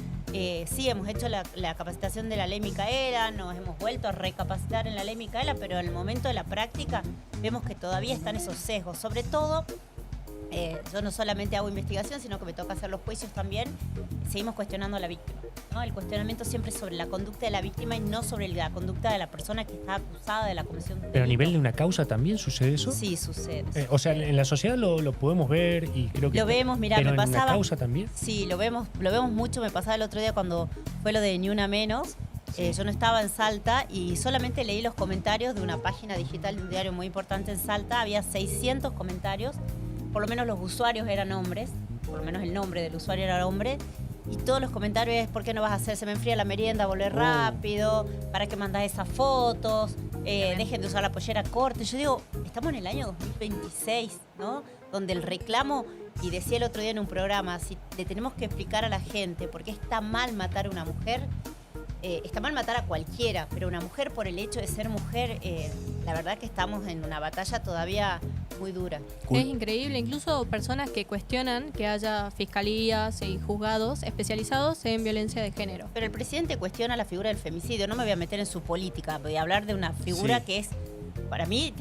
sí, hemos hecho la capacitación de la ley Micaela, nos hemos vuelto a recapacitar en la ley Micaela, pero en el momento de la práctica vemos que todavía están esos sesgos, sobre todo. Yo no solamente hago investigación, sino que me toca hacer los juicios también. Seguimos cuestionando a la víctima, ¿no? El cuestionamiento siempre es sobre la conducta de la víctima y no sobre la conducta de la persona que está acusada de la comisión de Pero a delito. nivel de una causa también sucede eso. Sí, sucede. O sea, en la sociedad lo podemos ver y creo que... Lo vemos, mirá, pero me en pasaba... la causa también. Sí, lo vemos mucho. Me pasaba el otro día cuando fue lo de Ni Una Menos. Yo no estaba en Salta y solamente leí los comentarios de una página digital de un diario muy importante en Salta. Había 600 comentarios. Por lo menos los usuarios eran hombres, por lo menos el nombre del usuario era hombre, y todos los comentarios es: ¿por qué no vas a hacer? Se me enfría la merienda, volver rápido, ¿para qué mandás esas fotos? Dejen de usar la pollera corta. Yo digo, estamos en el año 2026, ¿no? Donde el reclamo, y decía el otro día en un programa, si le tenemos que explicar a la gente por qué está mal matar a una mujer, está mal matar a cualquiera, pero una mujer por el hecho de ser mujer, la verdad que estamos en una batalla todavía muy dura. Es increíble, incluso personas que cuestionan que haya fiscalías y juzgados especializados en violencia de género. Pero el presidente cuestiona la figura del femicidio, no me voy a meter en su política, voy a hablar de una figura que es, para mí,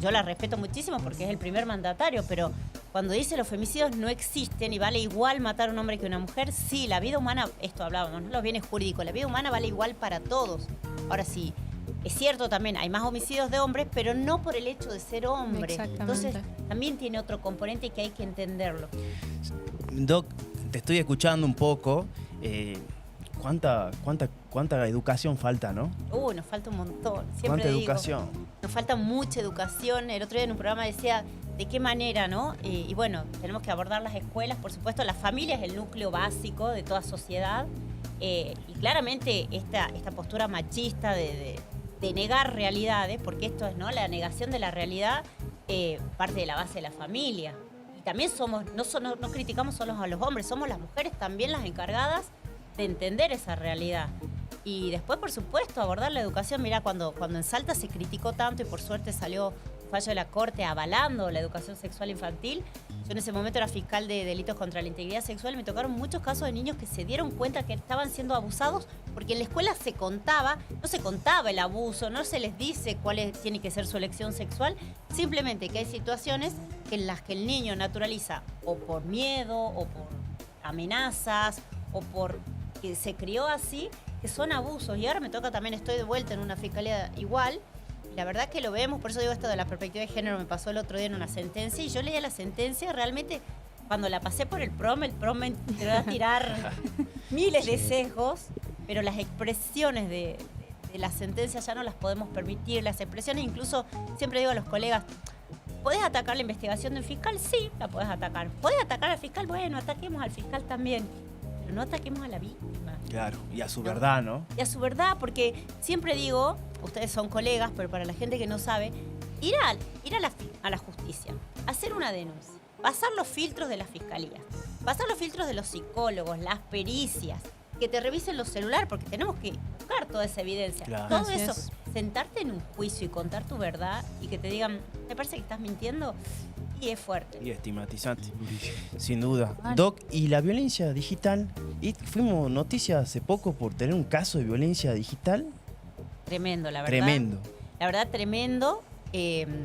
yo la respeto muchísimo porque es el primer mandatario, pero cuando dice los femicidios no existen y vale igual matar a un hombre que a una mujer, sí, la vida humana, esto hablábamos, ¿no? Los bienes jurídicos, la vida humana vale igual para todos. Ahora sí, es cierto también, hay más homicidios de hombres, pero no por el hecho de ser hombre. Exactamente. Entonces, también tiene otro componente que hay que entenderlo. Doc, te estoy escuchando un poco. ¿Cuánta educación falta, no? Nos falta un montón. Siempre ¿Cuánta digo, educación? nos falta mucha educación. El otro día en un programa decía de qué manera, ¿no? Y bueno, tenemos que abordar las escuelas, por supuesto, la familia es el núcleo básico de toda sociedad. Y claramente esta postura machista de negar realidades, porque esto es, ¿no? La negación de la realidad parte de la base de la familia. Y también no criticamos solo a los hombres, somos las mujeres también las encargadas de entender esa realidad. Y después, por supuesto, abordar la educación. Mirá, cuando en Salta se criticó tanto y por suerte salió fallo de la Corte avalando la educación sexual infantil. Yo en ese momento era fiscal de delitos contra la integridad sexual y me tocaron muchos casos de niños que se dieron cuenta que estaban siendo abusados porque en la escuela no se contaba el abuso, no se les dice tiene que ser su elección sexual, simplemente que hay situaciones en las que el niño naturaliza o por miedo o por amenazas o por que se crió así, que son abusos. Y ahora me toca también, estoy de vuelta en una fiscalía igual. La verdad que lo vemos, por eso digo esto de la perspectiva de género, me pasó el otro día en una sentencia y yo leía la sentencia, realmente cuando la pasé por el PROM me va a tirar miles de sesgos, pero las expresiones de la sentencia ya no las podemos permitir, las expresiones incluso, siempre digo a los colegas, ¿podés atacar la investigación de un fiscal? Sí, la podés atacar. ¿Podés atacar al fiscal? Bueno, ataquemos al fiscal también, pero no ataquemos a la víctima. Claro, y a su verdad, ¿no? Y a su verdad, porque siempre digo, ustedes son colegas, pero para la gente que no sabe, ir a la justicia, hacer una denuncia, pasar los filtros de la fiscalía, pasar los filtros de los psicólogos, las pericias, que te revisen los celulares, porque tenemos que buscar toda esa evidencia. Claro. Todo Así eso, es. sentarte en un juicio y contar tu verdad y que te digan, me parece que estás mintiendo, y es fuerte. Y estigmatizante, sin duda. Vale. Doc, ¿y la violencia digital? Y fuimos noticia hace poco por tener un caso de violencia digital. Tremendo, la verdad. Tremendo. La verdad, tremendo.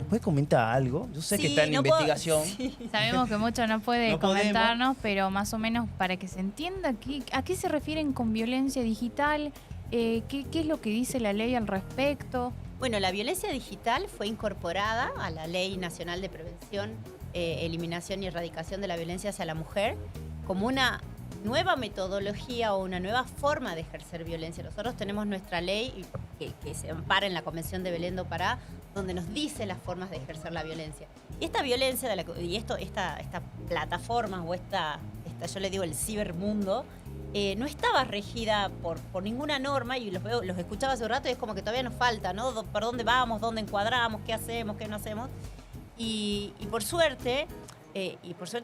¿Puedes comentar algo? Yo sé que Sí, está en no puedo- investigación. sí. Sabemos que mucho no puede No podemos. comentarnos, pero más o menos para que se entienda a qué se refieren con violencia digital, qué es lo que dice la ley al respecto. Bueno, la violencia digital fue incorporada a la Ley Nacional de Prevención, Eliminación y Erradicación de la Violencia hacia la Mujer como una nueva metodología o una nueva forma de ejercer violencia. Nosotros tenemos nuestra ley que se ampara en la Convención de Belén do Pará, donde nos dice las formas de ejercer la violencia. Y esta violencia, esta plataforma o esta, yo le digo el cibermundo, no estaba regida por ninguna norma y los escuchaba hace un rato y es como que todavía nos falta, ¿no? ¿Por dónde vamos? ¿Dónde encuadramos? ¿Qué hacemos? ¿Qué no hacemos? Y por suerte,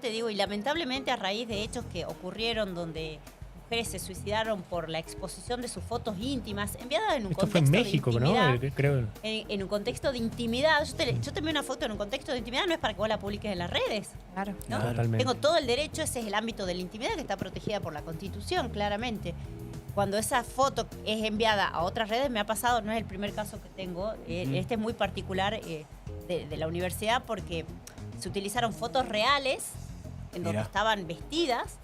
digo, y lamentablemente a raíz de hechos que ocurrieron donde mujeres se suicidaron por la exposición de sus fotos íntimas, enviadas en un Esto fue contexto en México, de ¿no? intimidad, Creo. en un contexto de intimidad. Yo te envío una foto en un contexto de intimidad, no es para que vos la publiques en las redes. Claro. ¿No? Claro. Totalmente. Tengo todo el derecho, ese es el ámbito de la intimidad que está protegida por la Constitución, claramente. Cuando esa foto es enviada a otras redes, me ha pasado, no es el primer caso que tengo, este es muy particular de la universidad porque se utilizaron fotos reales en donde Mira. estaban vestidas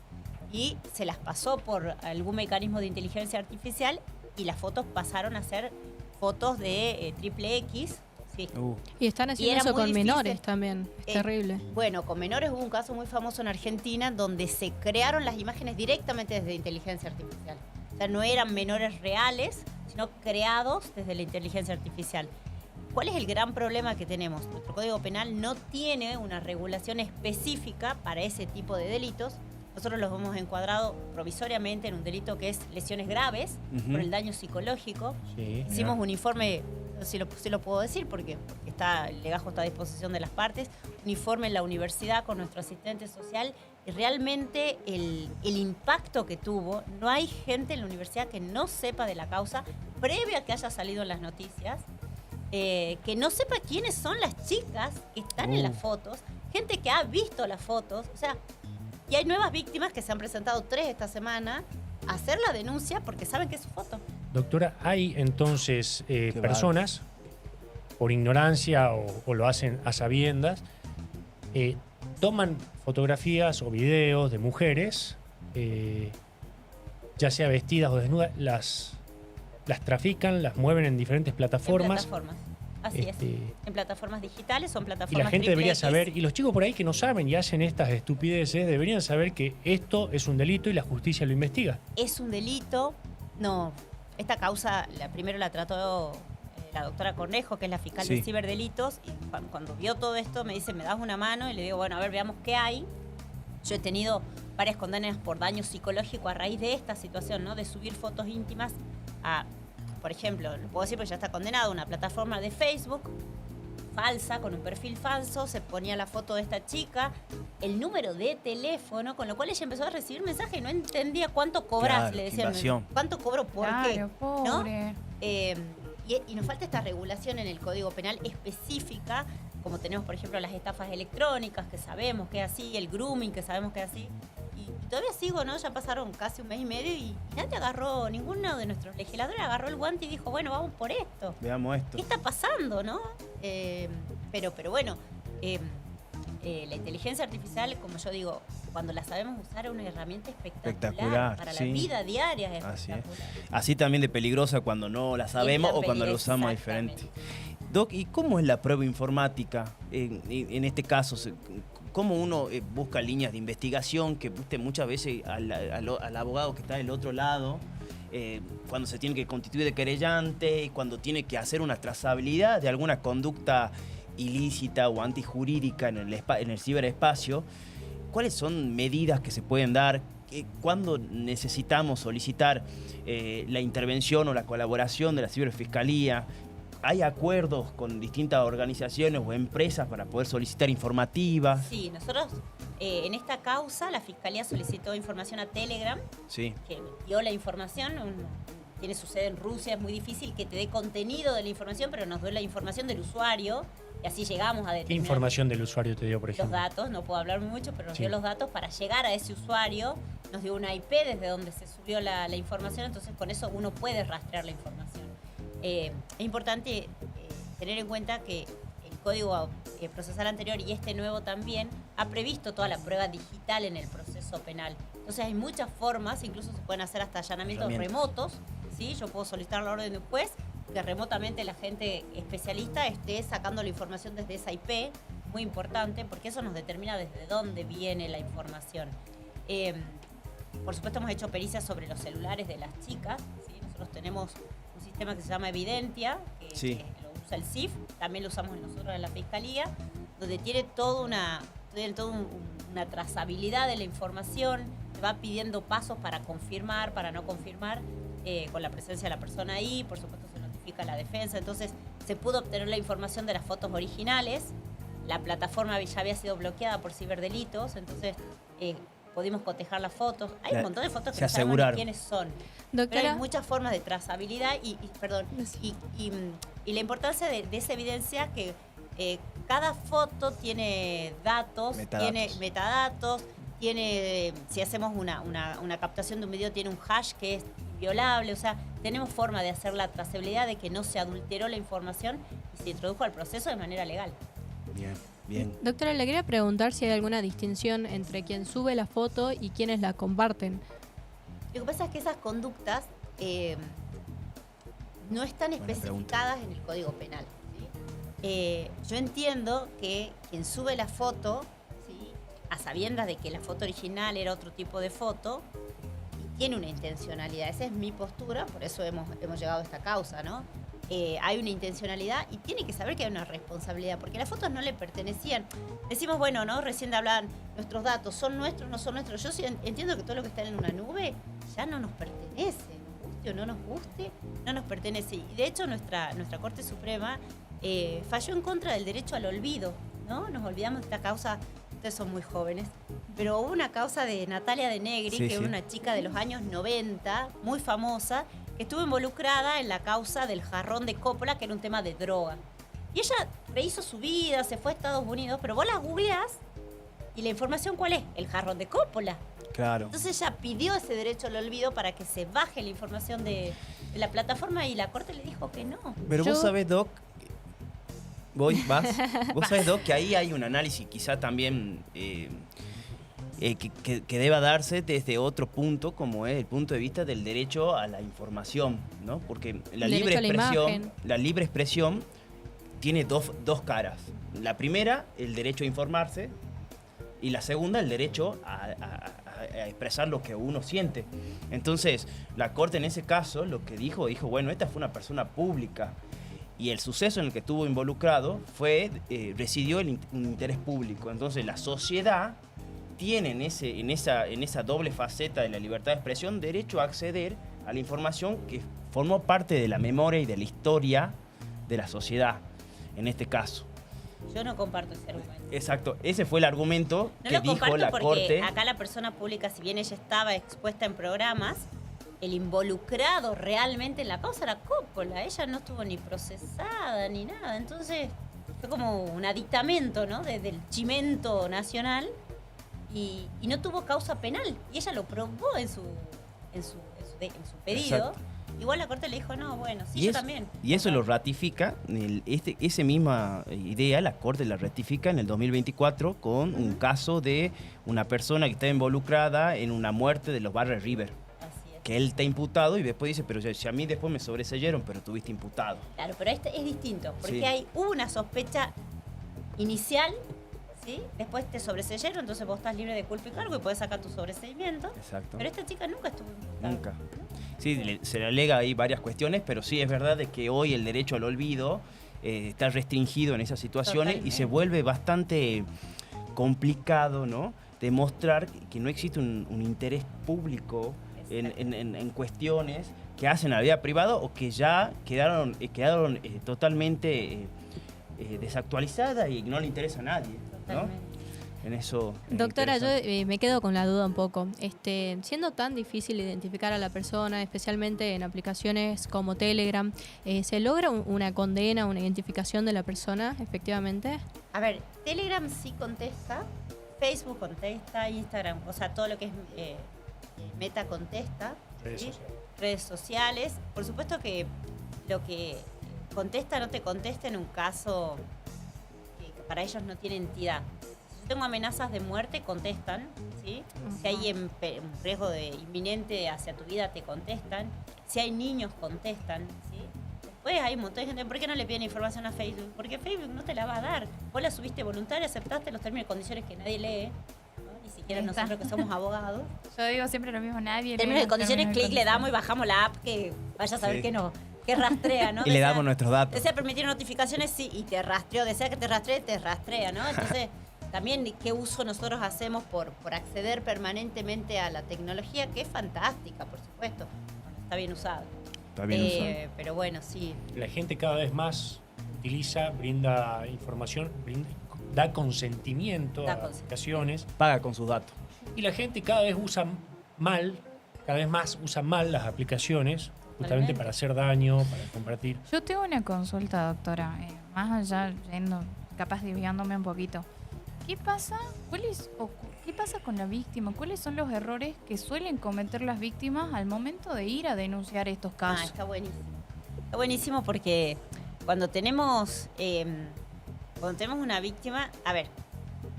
y se las pasó por algún mecanismo de inteligencia artificial y las fotos pasaron a ser fotos de triple X. Sí. Y están haciendo era eso muy con difícil. menores también. Es terrible. Bueno, con menores hubo un caso muy famoso en Argentina donde se crearon las imágenes directamente desde inteligencia artificial. O sea, no eran menores reales, sino creados desde la inteligencia artificial. ¿Cuál es el gran problema que tenemos? Nuestro Código Penal no tiene una regulación específica para ese tipo de delitos. Nosotros los hemos encuadrado provisoriamente en un delito que es lesiones graves por el daño psicológico. Sí. Hicimos un informe, si lo puedo decir porque el legajo está a disposición de las partes, un informe en la universidad con nuestro asistente social y realmente el impacto que tuvo, no hay gente en la universidad que no sepa de la causa previo a que haya salido en las noticias, que no sepa quiénes son las chicas que están en las fotos, gente que ha visto las fotos, o sea, y hay nuevas víctimas que se han presentado 3 esta semana a hacer la denuncia porque saben que es su foto. Doctora, hay entonces Qué personas, por ignorancia o lo hacen a sabiendas, toman fotografías o videos de mujeres, ya sea vestidas o desnudas, las trafican, las mueven en diferentes plataformas. En plataformas, así es. En plataformas digitales, son Y plataformas la gente debería XXX. saber, y los chicos por ahí que no saben y hacen estas estupideces, deberían saber que esto es un delito y la justicia lo investiga. Es un delito. No, esta causa primero la trató la doctora Cornejo, que es la fiscal Sí. de ciberdelitos, y cuando vio todo esto me dice, ¿me das una mano? Y le digo, bueno, a ver, veamos qué hay. Yo he tenido varias condenas por daño psicológico a raíz de esta situación, ¿no? De subir fotos íntimas a, por ejemplo, lo puedo decir porque ya está condenado, una plataforma de Facebook falsa, con un perfil falso, se ponía la foto de esta chica, el número de teléfono, con lo cual ella empezó a recibir mensajes y no entendía cuánto cobras, Claro, le qué decían, invasión. ¿cuánto cobro por qué? Claro, pobre. Y nos falta esta regulación en el Código Penal específica, como tenemos, por ejemplo, las estafas electrónicas, que sabemos que es así, el grooming, que sabemos que es así. Y todavía sigo, ¿no? Ya pasaron casi un mes y medio y nadie agarró, ninguno de nuestros legisladores agarró el guante y dijo, bueno, vamos por esto. Veamos esto. ¿Qué está pasando, no? Pero bueno, la inteligencia artificial, como yo digo, cuando la sabemos usar, es una herramienta espectacular para sí. la vida diaria. Es Así es. espectacular. Así también de peligrosa cuando no la sabemos o cuando la usamos diferente. Doc, ¿y cómo es la prueba informática en este caso? ¿Cómo uno busca líneas de investigación que muchas veces al abogado que está del otro lado, cuando se tiene que constituir de querellante, cuando tiene que hacer una trazabilidad de alguna conducta ilícita o antijurídica en el ciberespacio? ¿Cuáles son medidas que se pueden dar? ¿Cuándo necesitamos solicitar la intervención o la colaboración de la ciberfiscalía? ¿Hay acuerdos con distintas organizaciones o empresas para poder solicitar informativas? Sí, nosotros en esta causa la Fiscalía solicitó información a Telegram, Sí. que dio la información. Tiene su sede en Rusia, es muy difícil que te dé contenido de la información, pero nos dio la información del usuario y así llegamos a ¿Qué determinar información del usuario te dio, por los ejemplo? datos. No puedo hablar mucho, pero nos Sí. dio los datos para llegar a ese usuario. Nos dio una IP desde donde se subió la información, entonces con eso uno puede rastrear la información. Es importante tener en cuenta que el Código Procesal anterior y este nuevo también ha previsto toda la prueba digital en el proceso penal. Entonces hay muchas formas, incluso se pueden hacer hasta allanamientos remotos. ¿Sí? Yo puedo solicitar la orden de un juez, que remotamente la gente especialista esté sacando la información desde esa IP, muy importante, porque eso nos determina desde dónde viene la información. Por supuesto hemos hecho pericias sobre los celulares de las chicas, ¿sí? Nosotros tenemos un sistema que se llama Evidentia, que lo usa el CIF, también lo usamos nosotros en la Fiscalía, donde tiene toda una trazabilidad de la información, te va pidiendo pasos para confirmar, para no confirmar, con la presencia de la persona ahí, por supuesto se notifica a la defensa, entonces se pudo obtener la información de las fotos originales, la plataforma ya había sido bloqueada por ciberdelitos, entonces pudimos cotejar las fotos, hay un montón de fotos que no sabemos ni quiénes son. Doctora, Pero hay muchas formas de trazabilidad y la importancia de esa evidencia que cada foto tiene datos, tiene metadatos, tiene, si hacemos una captación de un video, tiene un hash que es inviolable, o sea, tenemos forma de hacer la trazabilidad de que no se adulteró la información y se introdujo al proceso de manera legal. Bien, bien. doctora, le quería preguntar si hay alguna distinción entre quien sube la foto y quienes la comparten. Lo que pasa es que esas conductas no están especificadas en el Código Penal. ¿Sí? Yo entiendo que quien sube la foto, ¿sí?, a sabiendas de que la foto original era otro tipo de foto, tiene una intencionalidad. Esa es mi postura, por eso hemos llegado a esta causa, ¿no? Hay una intencionalidad y tiene que saber que hay una responsabilidad, porque las fotos no le pertenecían. Decimos, bueno, ¿no? Recién hablaban, nuestros datos son nuestros, no son nuestros. Yo sí entiendo que todo lo que está en una nube ya no nos pertenece, nos guste o no nos guste, no nos pertenece. Y de hecho nuestra Corte Suprema falló en contra del derecho al olvido, ¿no? Nos olvidamos de esta causa, ustedes son muy jóvenes, pero hubo una causa de Natalia de Negri, que era una chica de los años 90, muy famosa, que estuvo involucrada en la causa del jarrón de Coppola, que era un tema de droga. Y ella rehizo su vida, se fue a Estados Unidos, pero vos la googleás y la información, ¿cuál es? El jarrón de Coppola. Claro. Entonces ella pidió ese derecho al olvido para que se baje la información de la plataforma y la Corte le dijo que no. Pero Yo- vos sabés, Doc, vos sabés, Doc, que ahí hay un análisis quizá también que deba darse desde otro punto, como es el punto de vista del derecho a la información, ¿no? Porque la El libre derecho a la expresión, imagen. la libre expresión tiene dos caras. La primera, el derecho a informarse, y la segunda, el derecho a expresar lo que uno siente. Entonces, la Corte en ese caso lo que dijo, bueno, esta fue una persona pública y el suceso en el que estuvo involucrado residió un interés público. Entonces, la sociedad tiene en esa doble faceta de la libertad de expresión derecho a acceder a la información que formó parte de la memoria y de la historia de la sociedad, en este caso. Yo no comparto ese argumento. Exacto, ese fue el argumento No que lo dijo comparto la porque Corte. acá la persona pública, si bien ella estaba expuesta en programas, el involucrado realmente en la causa era Coppola. Ella no estuvo ni procesada ni nada. Entonces fue como un aditamento, ¿no? Desde el chimento nacional y no tuvo causa penal. Y ella lo probó en su pedido. Exacto. Igual la corte le dijo, no, bueno, sí, Y yo eso- también. Y eso lo ratifica, esa misma idea la Corte la ratifica en el 2024 con un caso de una persona que está involucrada en una muerte de los Barre River, Así es. que él está imputado y después dice, pero si a mí después me sobreseyeron, pero tuviste imputado. Claro, pero este es distinto, porque Sí. hubo una sospecha inicial, ¿sí? Después te sobreseyeron, entonces vos estás libre de culpa y cargo y podés sacar tu sobreseimiento. Exacto. Pero esta chica nunca estuvo imputada. Nunca. Sí, se le alega ahí varias cuestiones, pero sí es verdad de que hoy el derecho al olvido está restringido en esas situaciones y se Totalmente. vuelve bastante complicado, ¿no? Demostrar que no existe un interés público en cuestiones que hacen a la vida privada o que ya quedaron totalmente desactualizadas y no le interesa a nadie, ¿no? Totalmente. En eso. es Doctora, yo interesante. me quedo con la duda un poco. Siendo tan difícil identificar a la persona, especialmente en aplicaciones como Telegram, ¿se logra una condena, una identificación de la persona, efectivamente? A ver, Telegram sí contesta, Facebook contesta, Instagram, o sea, todo lo que es Meta contesta, Redes ¿sí? sociales. Redes sociales. Por supuesto que lo que contesta no te contesta en un caso que para ellos no tiene entidad. Si yo tengo amenazas de muerte, contestan, ¿sí? Si hay un riesgo inminente hacia tu vida, te contestan. Si hay niños, contestan, ¿sí? Después hay un montón de gente, ¿por qué no le piden información a Facebook? Porque Facebook no te la va a dar. Vos la subiste voluntaria, aceptaste los términos y condiciones que nadie lee, ¿no? Ni siquiera Ahí está. nosotros que somos abogados. Yo digo siempre lo mismo, nadie lee Términos y los condiciones, términos y clic, le damos y condiciones. bajamos la app que vaya a saber Sí. que no, que rastrea, ¿no? Y le damos nuestros datos. Desea permitir notificaciones, sí, y te rastreó. Desea que te rastree, te rastrea, ¿no? Entonces, también qué uso nosotros hacemos por acceder permanentemente a la tecnología, que es fantástica, por supuesto, cuando está bien usada. Está bien usado. Pero bueno, sí. La gente cada vez más utiliza, brinda información, da consentimiento Da a consentimiento. aplicaciones Paga con sus datos. y la gente cada vez cada vez más usa mal las aplicaciones justamente Totalmente. para hacer daño, para compartir. Yo tengo una consulta, doctora, más allá, capaz desviándome un poquito. ¿Qué pasa? ¿Qué pasa con la víctima? ¿Cuáles son los errores que suelen cometer las víctimas al momento de ir a denunciar estos casos? Está buenísimo. Está buenísimo porque cuando tenemos una víctima, a ver,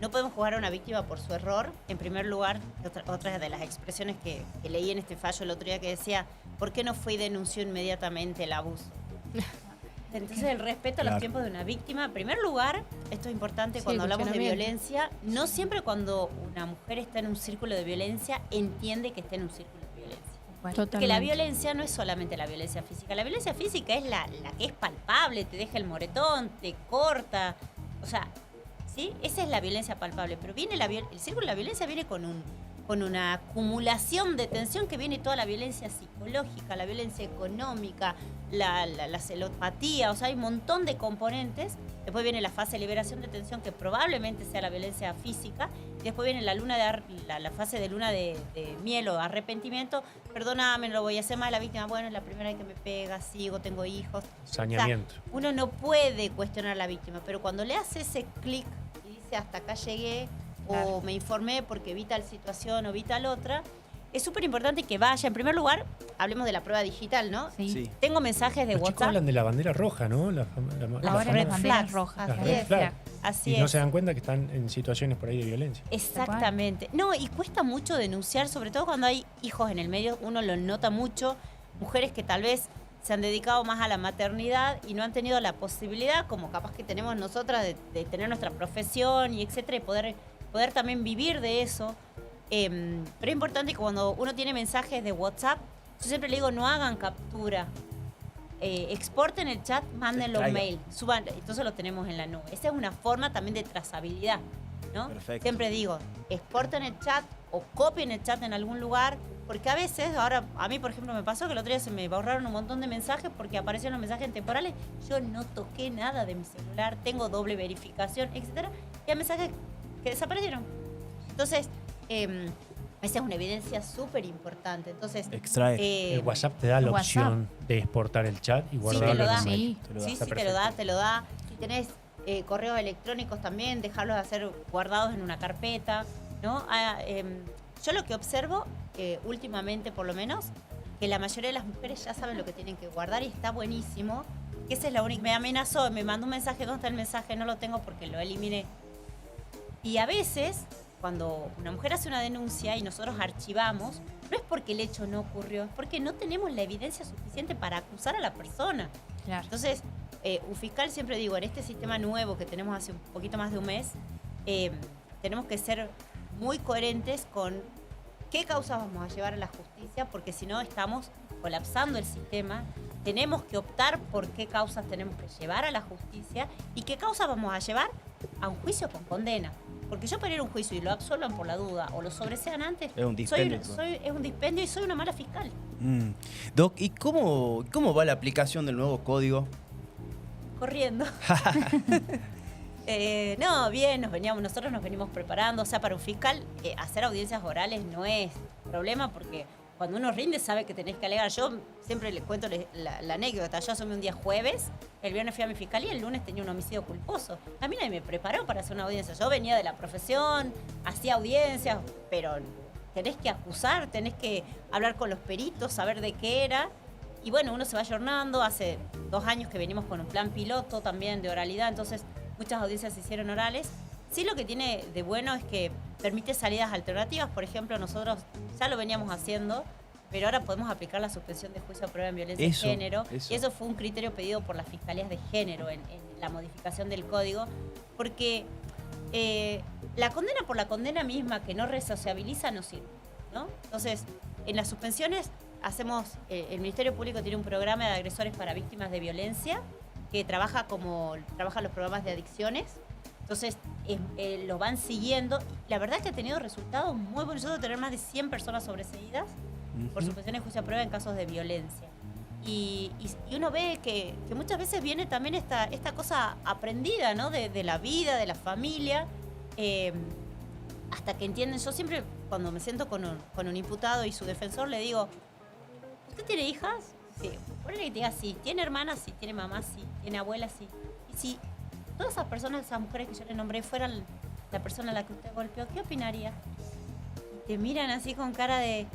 no podemos juzgar a una víctima por su error. En primer lugar, otra de las expresiones que leí en este fallo el otro día que decía, ¿por qué no fue y denunció inmediatamente el abuso? Entonces el respeto a los Claro. tiempos de una víctima, en primer lugar, esto es importante Sí, cuando el hablamos de cuestionamiento. violencia, no siempre cuando una mujer está en un círculo de violencia entiende que está en un círculo de violencia. Bueno, Porque la Totalmente. violencia no es solamente la violencia física. La violencia física es la que es palpable, te deja el moretón, te corta. O sea, ¿sí? Esa es la violencia palpable. Pero viene el círculo de la violencia viene con una acumulación de tensión que viene toda la violencia psicológica, la violencia económica, la celopatía. O sea, hay un montón de componentes. Después viene la fase de liberación de tensión, que probablemente sea la violencia física. Y después viene la fase de luna de miel o arrepentimiento. Perdóname, no lo voy a hacer más. La víctima, bueno, es la primera vez que me pega, sigo, tengo hijos. Saneamiento. O sea, uno no puede cuestionar a la víctima, pero cuando le hace ese clic y dice hasta acá llegué, Claro. o me informé porque vi tal situación o vi tal otra, es súper importante que vaya. En primer lugar, hablemos de la prueba digital, ¿no? sí. Sí. Tengo mensajes de Los chicos WhatsApp. hablan de la bandera roja, ¿no? Ahora red las banderas flags. rojas. Las Así red es. flags. Así Y es. no se dan cuenta que están en situaciones por ahí de violencia. Exactamente. No, y cuesta mucho denunciar, sobre todo cuando hay hijos en el medio, uno lo nota mucho, mujeres que tal vez se han dedicado más a la maternidad y no han tenido la posibilidad, como capaz que tenemos nosotras, de tener nuestra profesión y etcétera, y poder también vivir de eso. Pero es importante que cuando uno tiene mensajes de WhatsApp, yo siempre le digo, no hagan captura. Exporten el chat, mándenlo Extraigan. mail, suban, entonces lo tenemos en la nube. Esa es una forma también de trazabilidad, ¿no? Perfecto. Siempre digo, exporten el chat o copien el chat en algún lugar, porque a veces, ahora a mí por ejemplo me pasó que el otro día se me borraron un montón de mensajes porque aparecieron los mensajes temporales, yo no toqué nada de mi celular, tengo doble verificación, etcétera, y hay mensajes que desaparecieron. Entonces, Esa es una evidencia súper importante. Entonces, Extrae. El WhatsApp te da la WhatsApp. opción de exportar el chat y te guardarlo lo en da. un mail. Sí. Te lo da. sí, Está te lo da, te lo da. Si tenés correos electrónicos también, dejarlos de hacer guardados en una carpeta, ¿no? Yo lo que observo, últimamente por lo menos, que la mayoría de las mujeres ya saben lo que tienen que guardar y está buenísimo. Que esa es la única. Me amenazó, me mandó un mensaje, ¿dónde está el mensaje? No lo tengo porque lo eliminé. Y a veces, cuando una mujer hace una denuncia y nosotros archivamos, no es porque el hecho no ocurrió, es porque no tenemos la evidencia suficiente para acusar a la persona. Claro. Entonces, un fiscal, siempre digo, en este sistema nuevo que tenemos hace un poquito más de un mes, tenemos que ser muy coherentes con qué causas vamos a llevar a la justicia, porque si no estamos colapsando el sistema. Tenemos que optar por qué causas tenemos que llevar a la justicia y qué causas vamos a llevar a un juicio con condena. Porque yo para ir a un juicio y lo absuelvan por la duda o lo sobresean antes, Es un dispendio. es un dispendio y soy una mala fiscal. Doc, ¿y cómo va la aplicación del nuevo código? Corriendo. No, bien, nosotros nos venimos preparando. O sea, para un fiscal hacer audiencias orales no es problema porque cuando uno rinde sabe que tenés que alegar. Yo siempre le cuento la anécdota. Yo asumí un día jueves, el viernes fui a mi fiscalía y el lunes tenía un homicidio culposo. A mí nadie me preparó para hacer una audiencia. Yo venía de la profesión, hacía audiencias, pero tenés que acusar, tenés que hablar con los peritos, saber de qué era. Y bueno, uno se va ayornando. Hace 2 años que venimos con un plan piloto también de oralidad, entonces muchas audiencias se hicieron orales. Sí, lo que tiene de bueno es que permite salidas alternativas. Por ejemplo, nosotros ya lo veníamos haciendo, pero ahora podemos aplicar la suspensión de juicio a prueba en violencia de género. Y eso fue un criterio pedido por las fiscalías de género en la modificación del código, porque la condena por la condena misma que no resociabiliza no sirve, ¿no? Entonces, en las suspensiones el Ministerio Público tiene un programa de agresores para víctimas de violencia que trabaja los programas de adicciones. Entonces, lo van siguiendo. La verdad es que ha tenido resultados muy buenos. Nosotros tener más de 100 personas sobreseídas por suspensión de juicio a prueba en casos de violencia. Y uno ve que muchas veces viene también esta cosa aprendida, ¿no? De la vida, de la familia, hasta que entienden. Yo siempre, cuando me siento con un imputado y su defensor, le digo, ¿usted tiene hijas? Sí. Ponele que te diga sí. ¿Tiene hermanas? Sí. ¿Tiene mamás? Sí. ¿Tiene abuelas? Sí. Y si todas esas personas, esas mujeres que yo le nombré, fueran la persona a la que usted golpeó, ¿qué opinaría? Y te miran así con cara de,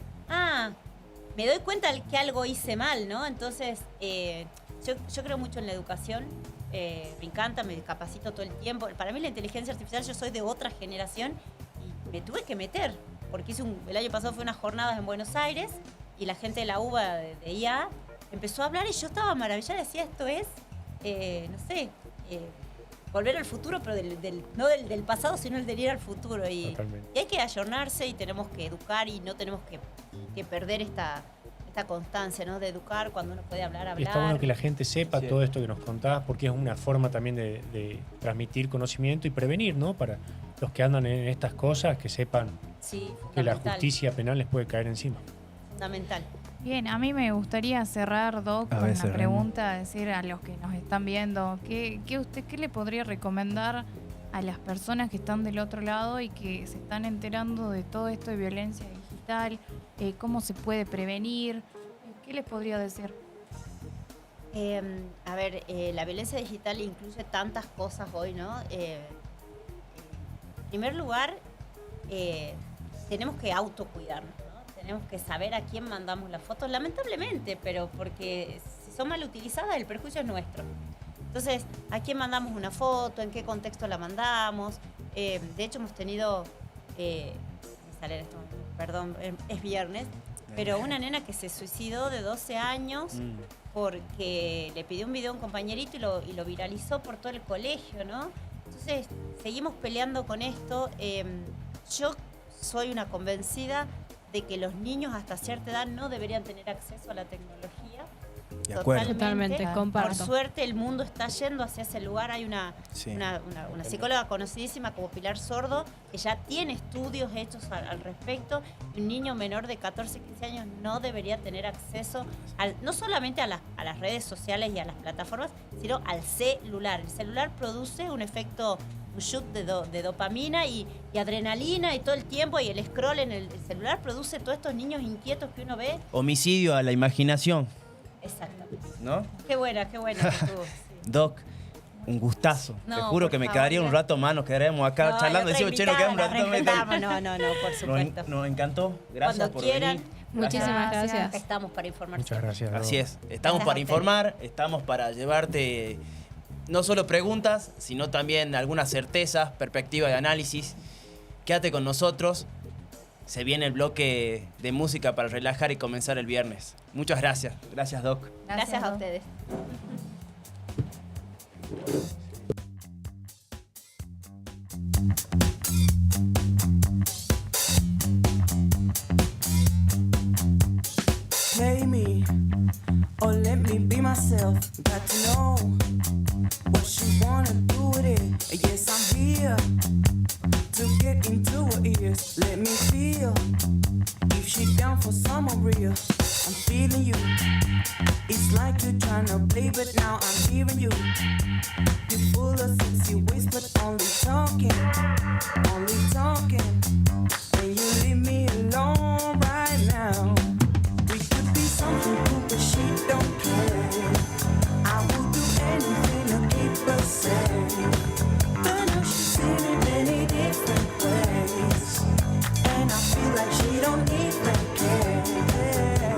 me doy cuenta que algo hice mal, ¿no? Entonces, yo creo mucho en la educación, me encanta, me capacito todo el tiempo. Para mí la inteligencia artificial, yo soy de otra generación y me tuve que meter, porque el año pasado fue unas jornadas en Buenos Aires y la gente de la UBA de IA empezó a hablar y yo estaba maravillada, decía, esto es, no sé, volver al futuro, pero no del pasado, sino el de ir al futuro. Y hay que ayornarse y tenemos que educar y no tenemos que perder esta constancia, ¿no? De educar cuando uno puede hablar. Y está bueno que la gente sepa todo esto que nos contás, porque es una forma también de transmitir conocimiento y prevenir, ¿no? Para los que andan en estas cosas, que sepan que la justicia penal les puede caer encima. Fundamental. Bien, a mí me gustaría cerrar, Doc, con una pregunta, decir a los que nos están viendo, ¿qué le podría recomendar a las personas que están del otro lado y que se están enterando de todo esto de violencia digital? ¿Cómo se puede prevenir? ¿Qué les podría decir? La violencia digital incluye tantas cosas hoy, ¿no? En primer lugar, tenemos que autocuidarnos. Tenemos que saber a quién mandamos las fotos, lamentablemente, pero porque si son mal utilizadas, el perjuicio es nuestro. Entonces, ¿a quién mandamos una foto? ¿En qué contexto la mandamos? De hecho, hemos tenido, perdón, es viernes, pero una nena que se suicidó de 12 años porque le pidió un video a un compañerito y lo viralizó por todo el colegio, ¿no? Entonces, seguimos peleando con esto. Yo soy una convencida de que los niños hasta cierta edad no deberían tener acceso a la tecnología. De acuerdo. Totalmente, comparto. Por suerte el mundo está yendo hacia ese lugar. Hay una psicóloga conocidísima como Pilar Sordo, que ya tiene estudios hechos al respecto. Un niño menor de 14, 15 años no debería tener acceso no solamente a las redes sociales y a las plataformas, sino al celular. El celular produce un efecto un shoot de dopamina y adrenalina y todo el tiempo, y el scroll en el celular produce todos estos niños inquietos que uno ve. Homicidio a la imaginación, Exactamente. ¿no? Qué buena que estuvo. Sí. Doc, un gustazo. No, Te juro por que me favor, quedaría un gracias. rato más, nos quedaríamos acá No, charlando. y otra Decimos, che, nos invitada, quedamos un la rato más. reencantamos. No, por supuesto. Nos encantó. Gracias Cuando por quieran. venir. Muchísimas Acá gracias. estamos para informar. Muchas gracias. Doc. Así es. Estamos Gracias para a ustedes. informar, estamos para llevarte no solo preguntas, sino también algunas certezas, perspectiva de análisis. Quédate con nosotros. Se viene el bloque de música para relajar y comenzar el viernes. Muchas gracias. Gracias, Doc. Gracias a Doc. ustedes. Play me or let me be myself. Got to know what she wanna do with it. Yes, I'm here to get into her ears. Let me feel if she down for someone real. I'm feeling you. It's like you're trying to play, but now I'm hearing you. You're full of sexy ways, but only talking, only talking. And you leave me alone right now. We could be something cool, but she don't care. I will do anything to keep her safe. But now she's seen it many different ways, and I feel like she don't even care.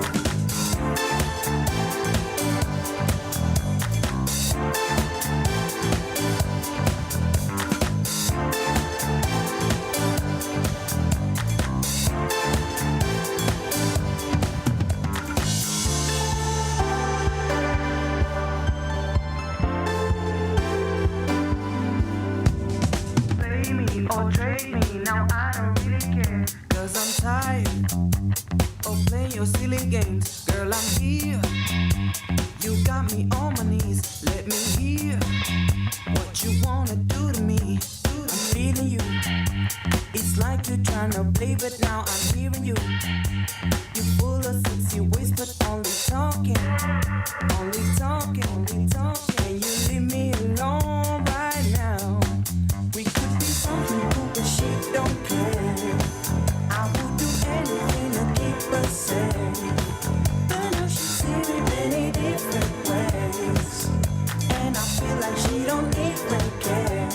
Play me or trade me, now I don't really care. Cause I'm tired of playing your silly games. Girl, I'm here. You got me on my knees. Let me hear what you wanna do to me. I'm feeling you. It's like you're trying to play, but now I'm hearing you. You're full of sexy ways, but only talking, only talking, only talking. And you leave me alone right now. We could be something cool, but she don't care. I would do anything to keep her safe. But now she's seen it many different ways, and I feel like she don't even care.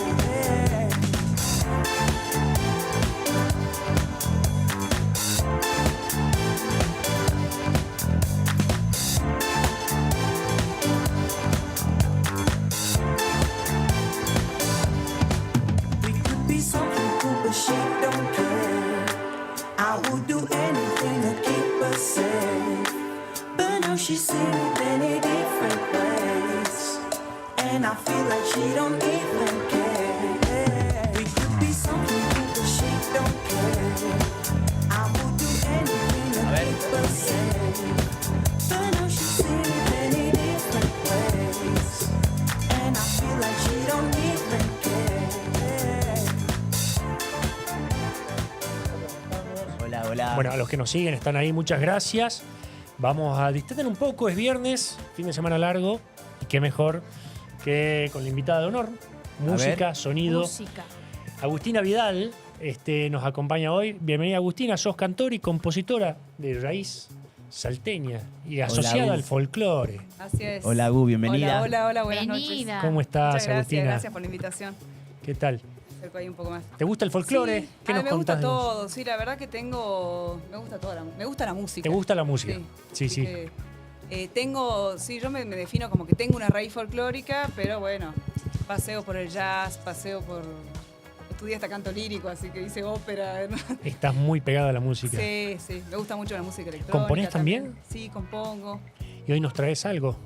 We could be something cool, but she don't care. I would do anything to keep her safe. But now she's seen it many different ways, and I feel like she don't even care. We could be something cool, but she don't care. I would do anything to keep her safe. But now she's seen it many different ways, and I feel like she don't even care. Hola, hola. Bueno, a los que nos siguen están ahí, muchas gracias. Vamos a distender un poco, es viernes, fin de semana largo, y qué mejor que con la invitada de honor, música, sonido. Música. Agustina Vidal nos acompaña hoy. Bienvenida, Agustina, sos cantora y compositora de raíz salteña y asociada Gus. al folclore. Así es. Hola, Gu, bienvenida. Hola, buenas Venida. ¿Cómo estás, noches. Muchas Agustina? gracias por la invitación. ¿Qué tal? Acerco ahí un poco más. ¿Te gusta el folclore? Sí, ¿Qué nos me gusta contás de vos? todo. Sí, la verdad que me gusta me gusta la música. ¿Te gusta la música? Sí, Así sí. que, yo me defino como que tengo una raíz folclórica, pero bueno, paseo por el jazz, estudié hasta canto lírico, así que hice ópera. Estás muy pegada a la música. Sí, me gusta mucho la música electrónica. ¿Componés también? Sí, compongo. ¿Y hoy nos traes algo?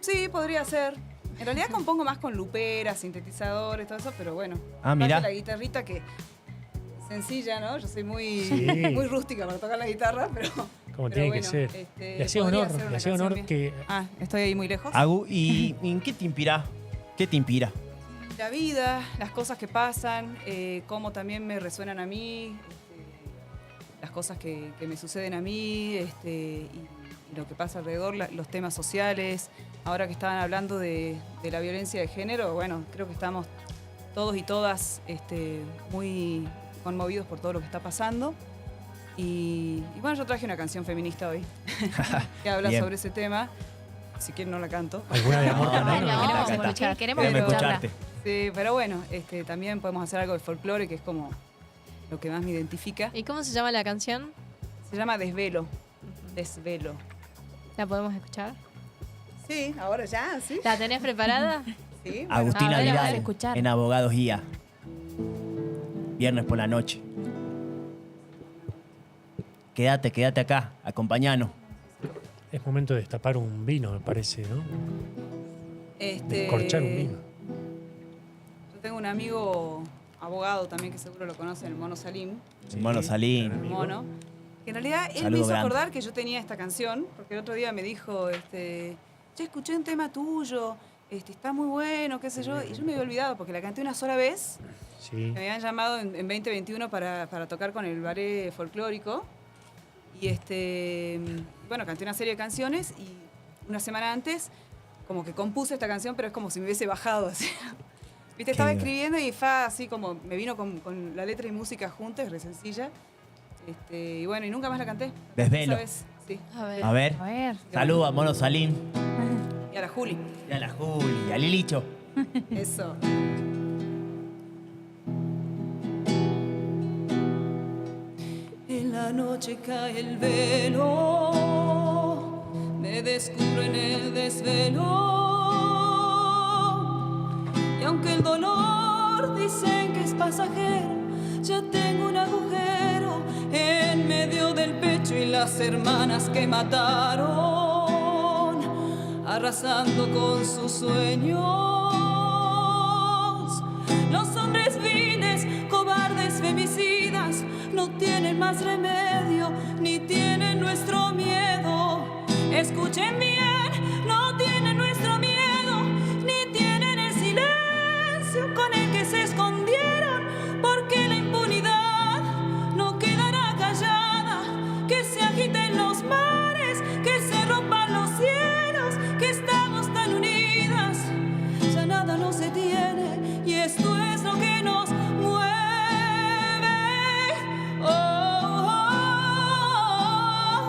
Sí, podría ser. En realidad compongo más con luperas, sintetizadores, todo eso, pero bueno. Ah, mirá. aparte la guitarrita que sencilla, ¿no? Yo soy muy, Sí. muy rústica para tocar la guitarra, pero Como pero tiene que bueno, ser. Le hacía podría honor, ser le una hacía canción honor bien. que Ah, estoy ahí muy lejos. Agu, ¿y en qué te inspira? ¿Qué te inspira? La vida, las cosas que pasan, cómo también me resuenan a mí, las cosas que me suceden a mí, y lo que pasa alrededor, los temas sociales. Ahora que estaban hablando de la violencia de género, bueno, creo que estamos todos y todas muy conmovidos por todo lo que está pasando. Y bueno, yo traje una canción feminista hoy que habla Bien. sobre ese tema. Si quieren no la canto. ¿Alguna de amor No, también? no, ¿O no, no? no, queremos no, escuchar, queremos Queremos escucharla. escucharte. Sí, pero bueno, también podemos hacer algo de folclore, que es como lo que más me identifica. ¿Y cómo se llama la canción? Se llama Desvelo. Desvelo. ¿La podemos escuchar? Sí, ahora ya, sí. ¿La tenés preparada? Sí, bueno. Agustina A ver, vamos a Vidal, escuchar. en Abogados Guía. Viernes por la noche. Quédate acá, acompañanos. Es momento de destapar un vino, me parece, ¿no? Descorchar un vino. Yo tengo un amigo abogado también que seguro lo conocen, el Mono Salim. Mono Salín. El Mono. Que en realidad él me Saludo hizo grande. acordar que yo tenía esta canción, porque el otro día me dijo, che, escuché un tema tuyo, está muy bueno, qué sé yo, y yo me había olvidado porque la canté una sola vez. Sí. Me habían llamado en 2021 para tocar con el ballet folclórico. Y bueno, canté una serie de canciones y una semana antes como que compuse esta canción, pero es como si me hubiese bajado así. Viste, estaba Qué escribiendo y fue así como, me vino con la letra y música juntas, re sencilla. Y bueno, y nunca más la canté. Desvelo. Esa vez, sí. A ver. A ver. A ver. Saludos a Mono Salín. Y a la Juli. Y a la Juli, y a Lilicho. Eso. En la noche cae el velo, me descubro en el desvelo. Y aunque el dolor dicen que es pasajero, ya tengo un agujero en medio del pecho y las hermanas que mataron, arrasando con sus sueños. Los hombres viles, cobardes, femicidas, no tienen más remedio, ni tienen nuestro miedo. Escuchen bien, no tienen nuestro miedo, ni tienen el silencio con el que se escondieron, porque la impunidad no quedará callada. Que se agiten los mares, que se rompan los cielos, que estamos tan unidas, ya nada nos detiene, y esto es lo que nos mueve. Oh, oh,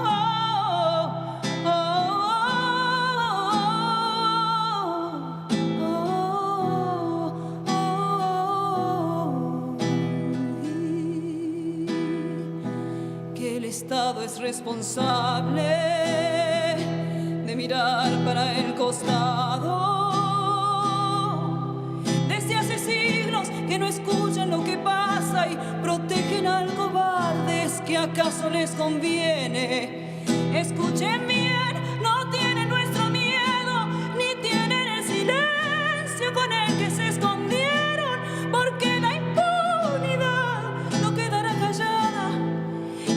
oh, oh, oh, oh. Que el Estado es responsable de mirar para el costado. Desde hace siglos que no escuchan lo que pasa y protegen al cobarde. ¿Es que acaso les conviene? Escuchen bien, no tienen nuestro miedo, ni tienen el silencio con el que se escondieron, porque la impunidad no quedará callada.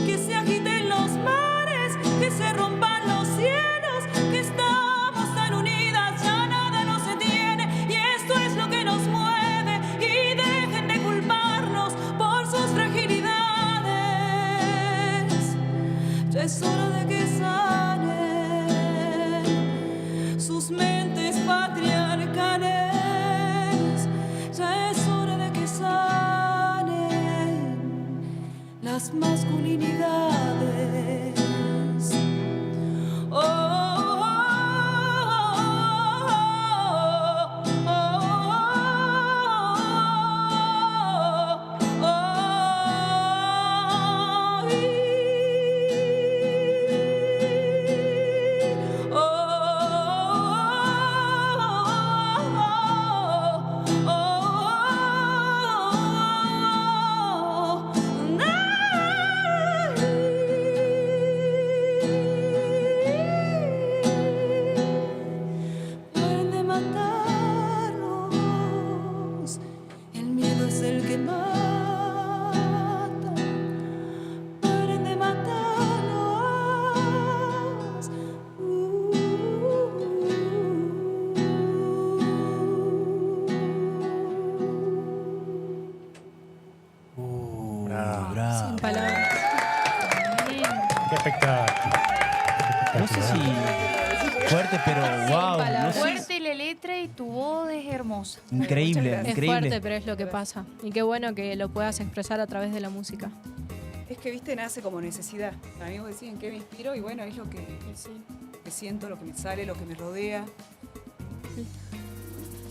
Que se agiten los mares, que se rompan los cielos, que estamos tan unidas, ya nada nos detiene, y esto es lo que nos mueve. Y dejen de culparnos por sus fragilidades, ya es hora de que sanen sus mentes patriarcales, ya es hora de que sanen las masculinidades. Oh, oh, oh, oh, Paren de matarnos, el miedo es el que mata. Paren de matarnos. Bravo. Bravo. Sin palabras. Bien. Qué espectáculo. No sé si fuerte, pero wow. No sé. Fuerte el letra y tu voz es hermosa. Increíble, gracias. Es increíble. fuerte, pero es lo que pasa. Y qué bueno que lo puedas expresar a través de la música. Es que, viste, nace como necesidad. Amigos decían en qué me inspiro y bueno, es lo que siento, lo que me sale, lo que me rodea.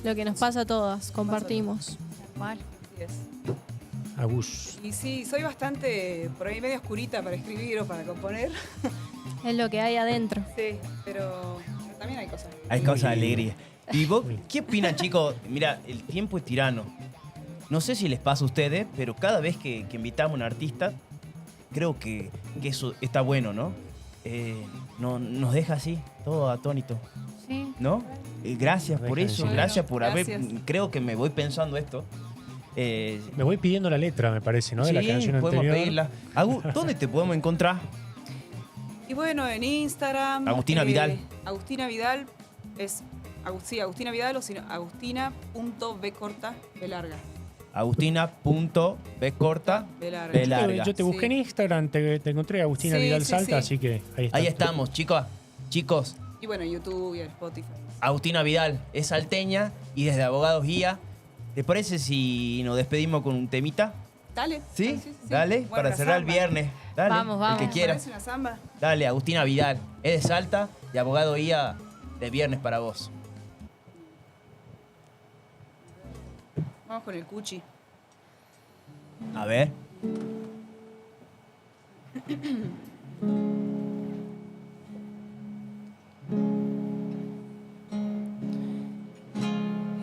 Lo que nos pasa a todas, compartimos. Tal cual. Así es. Agus. Y sí, soy bastante por ahí medio oscurita para escribir o para componer. Es lo que hay adentro. Sí, pero también hay cosas. Hay cosas de Muy alegría. ¿Y vos Muy. qué opinan, chicos? Mira, el tiempo es tirano. No sé si les pasa a ustedes, pero cada vez que invitamos a un artista, creo que eso está bueno, ¿no? Nos deja así, todo atónito, Sí. ¿no? Gracias por Deja eso, decir. gracias por haber... Gracias. Creo que me voy pensando esto. Me voy pidiendo la letra, me parece, ¿no? De la canción podemos anterior. pedirla. Agus, ¿dónde te podemos encontrar? Y bueno, en Instagram. Agustina Vidal. Agustina Vidal es. Sí, Agustina Vidal o si no, agustina.b corta, B larga. Agustina.b corta, B larga. B larga. Yo te busqué en Sí. Instagram, te encontré Agustina Sí, Vidal sí, Salta, sí. así que ahí está. Ahí estamos, chicos. Y bueno, en YouTube y en Spotify. Agustina Vidal es salteña y desde Abogados Guía. ¿Te parece si nos despedimos con un temita? Dale. ¿Sí? Sí. Dale, Bueno, para la cerrar el samba. viernes. Dale, Vamos, vamos. el que quiera. ¿Parece una samba? Dale, Agustina Vidal. Es de Salta y Abogado Guía de viernes para vos. Vamos con el cuchi. A ver.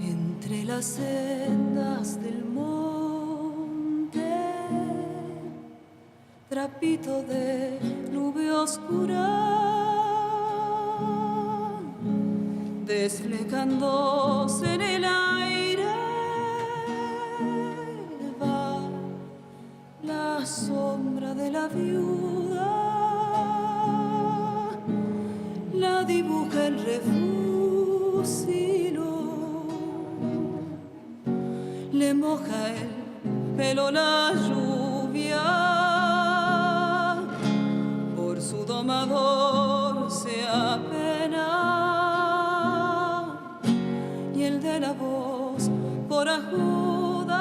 Entre las sendas del monte, trapito de nube oscura, desflecándose en el aire, va la sombra de la viuda, la dibuja el refugio, le moja el pelo la lluvia, por su domador se apena, y el de la voz por ajuda,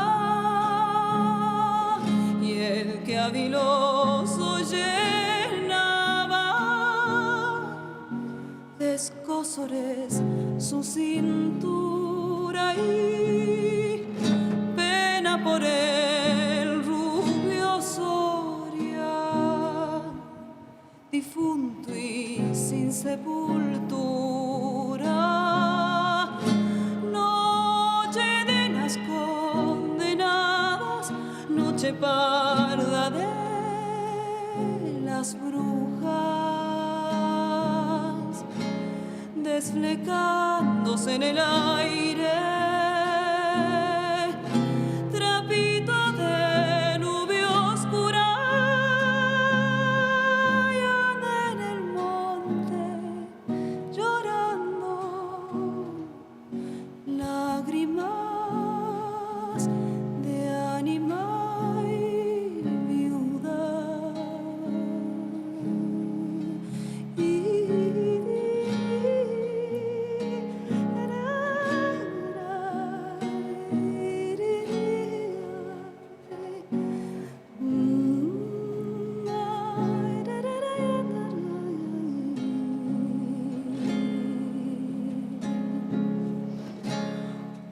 y el que habiloso llenaba de escosores su cintura y pena por el rubio Soria, difunto y sin sepultura. Noche de las condenadas, noche parda de las brujas, desflecándose en el aire, trapito de nube oscura, y anda en el monte llorando lágrimas de ánima y viuda.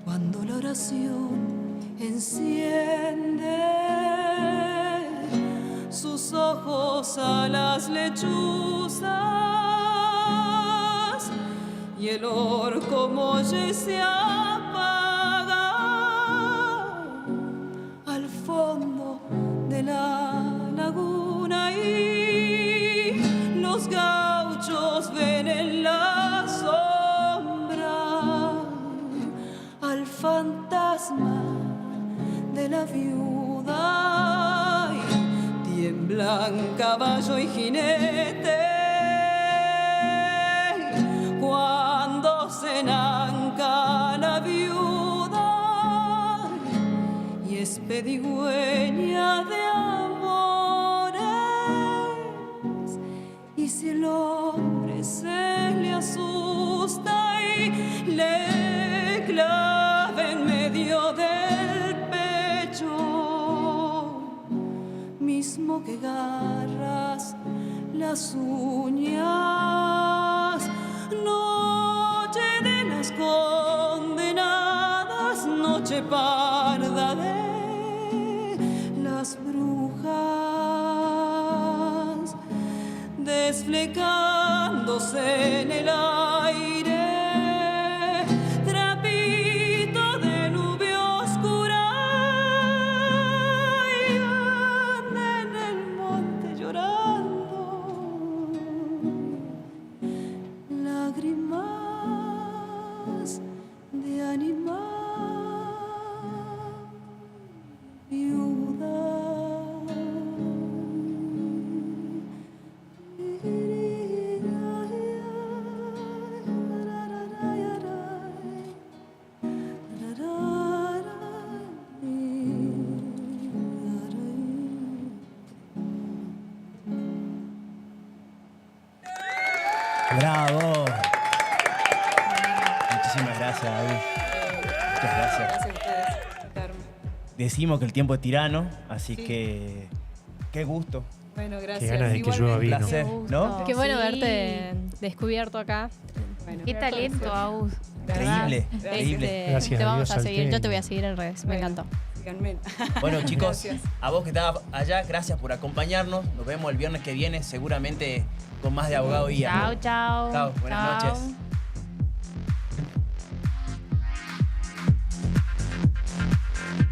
Cuando la oración enciende sus ojos a las lechuzas y el orco molle se apaga al fondo de la laguna y los gauchos ven en la sombra al fantasma de la viuda y tiemblan caballo y jinete cuando se enanca la viuda y es pedigüeña de amores, si el hombre se le asusta y le mismo que garras las uñas. Noche de las condenadas, noche parda de las brujas, desflecándose en el aire, trapito de nube oscura, y anda en el monte llorando, lágrimas de animal viuda. ¡Bravo! Muchísimas gracias, Agus. Muchas gracias. Gracias a ustedes por invitarme. Decimos que el tiempo es tirano, así Sí. que qué gusto. Bueno, gracias. Qué ganas de que llueva Igualmente. vino. Placer, ¿no? Qué bueno Sí. verte descubierto acá. Bueno, Qué talento, Agus. Increíble, Gracias. increíble. Gracias te a vamos Dios a seguir. Yo te salteño. voy a seguir en redes. Me Bueno. encantó. Síganme. Bueno, chicos, Gracias. a vos que estabas allá, gracias por acompañarnos. Nos vemos el viernes que viene, seguramente con más de Abogado Guía. Chao, chao. Chao, buenas Chao. noches.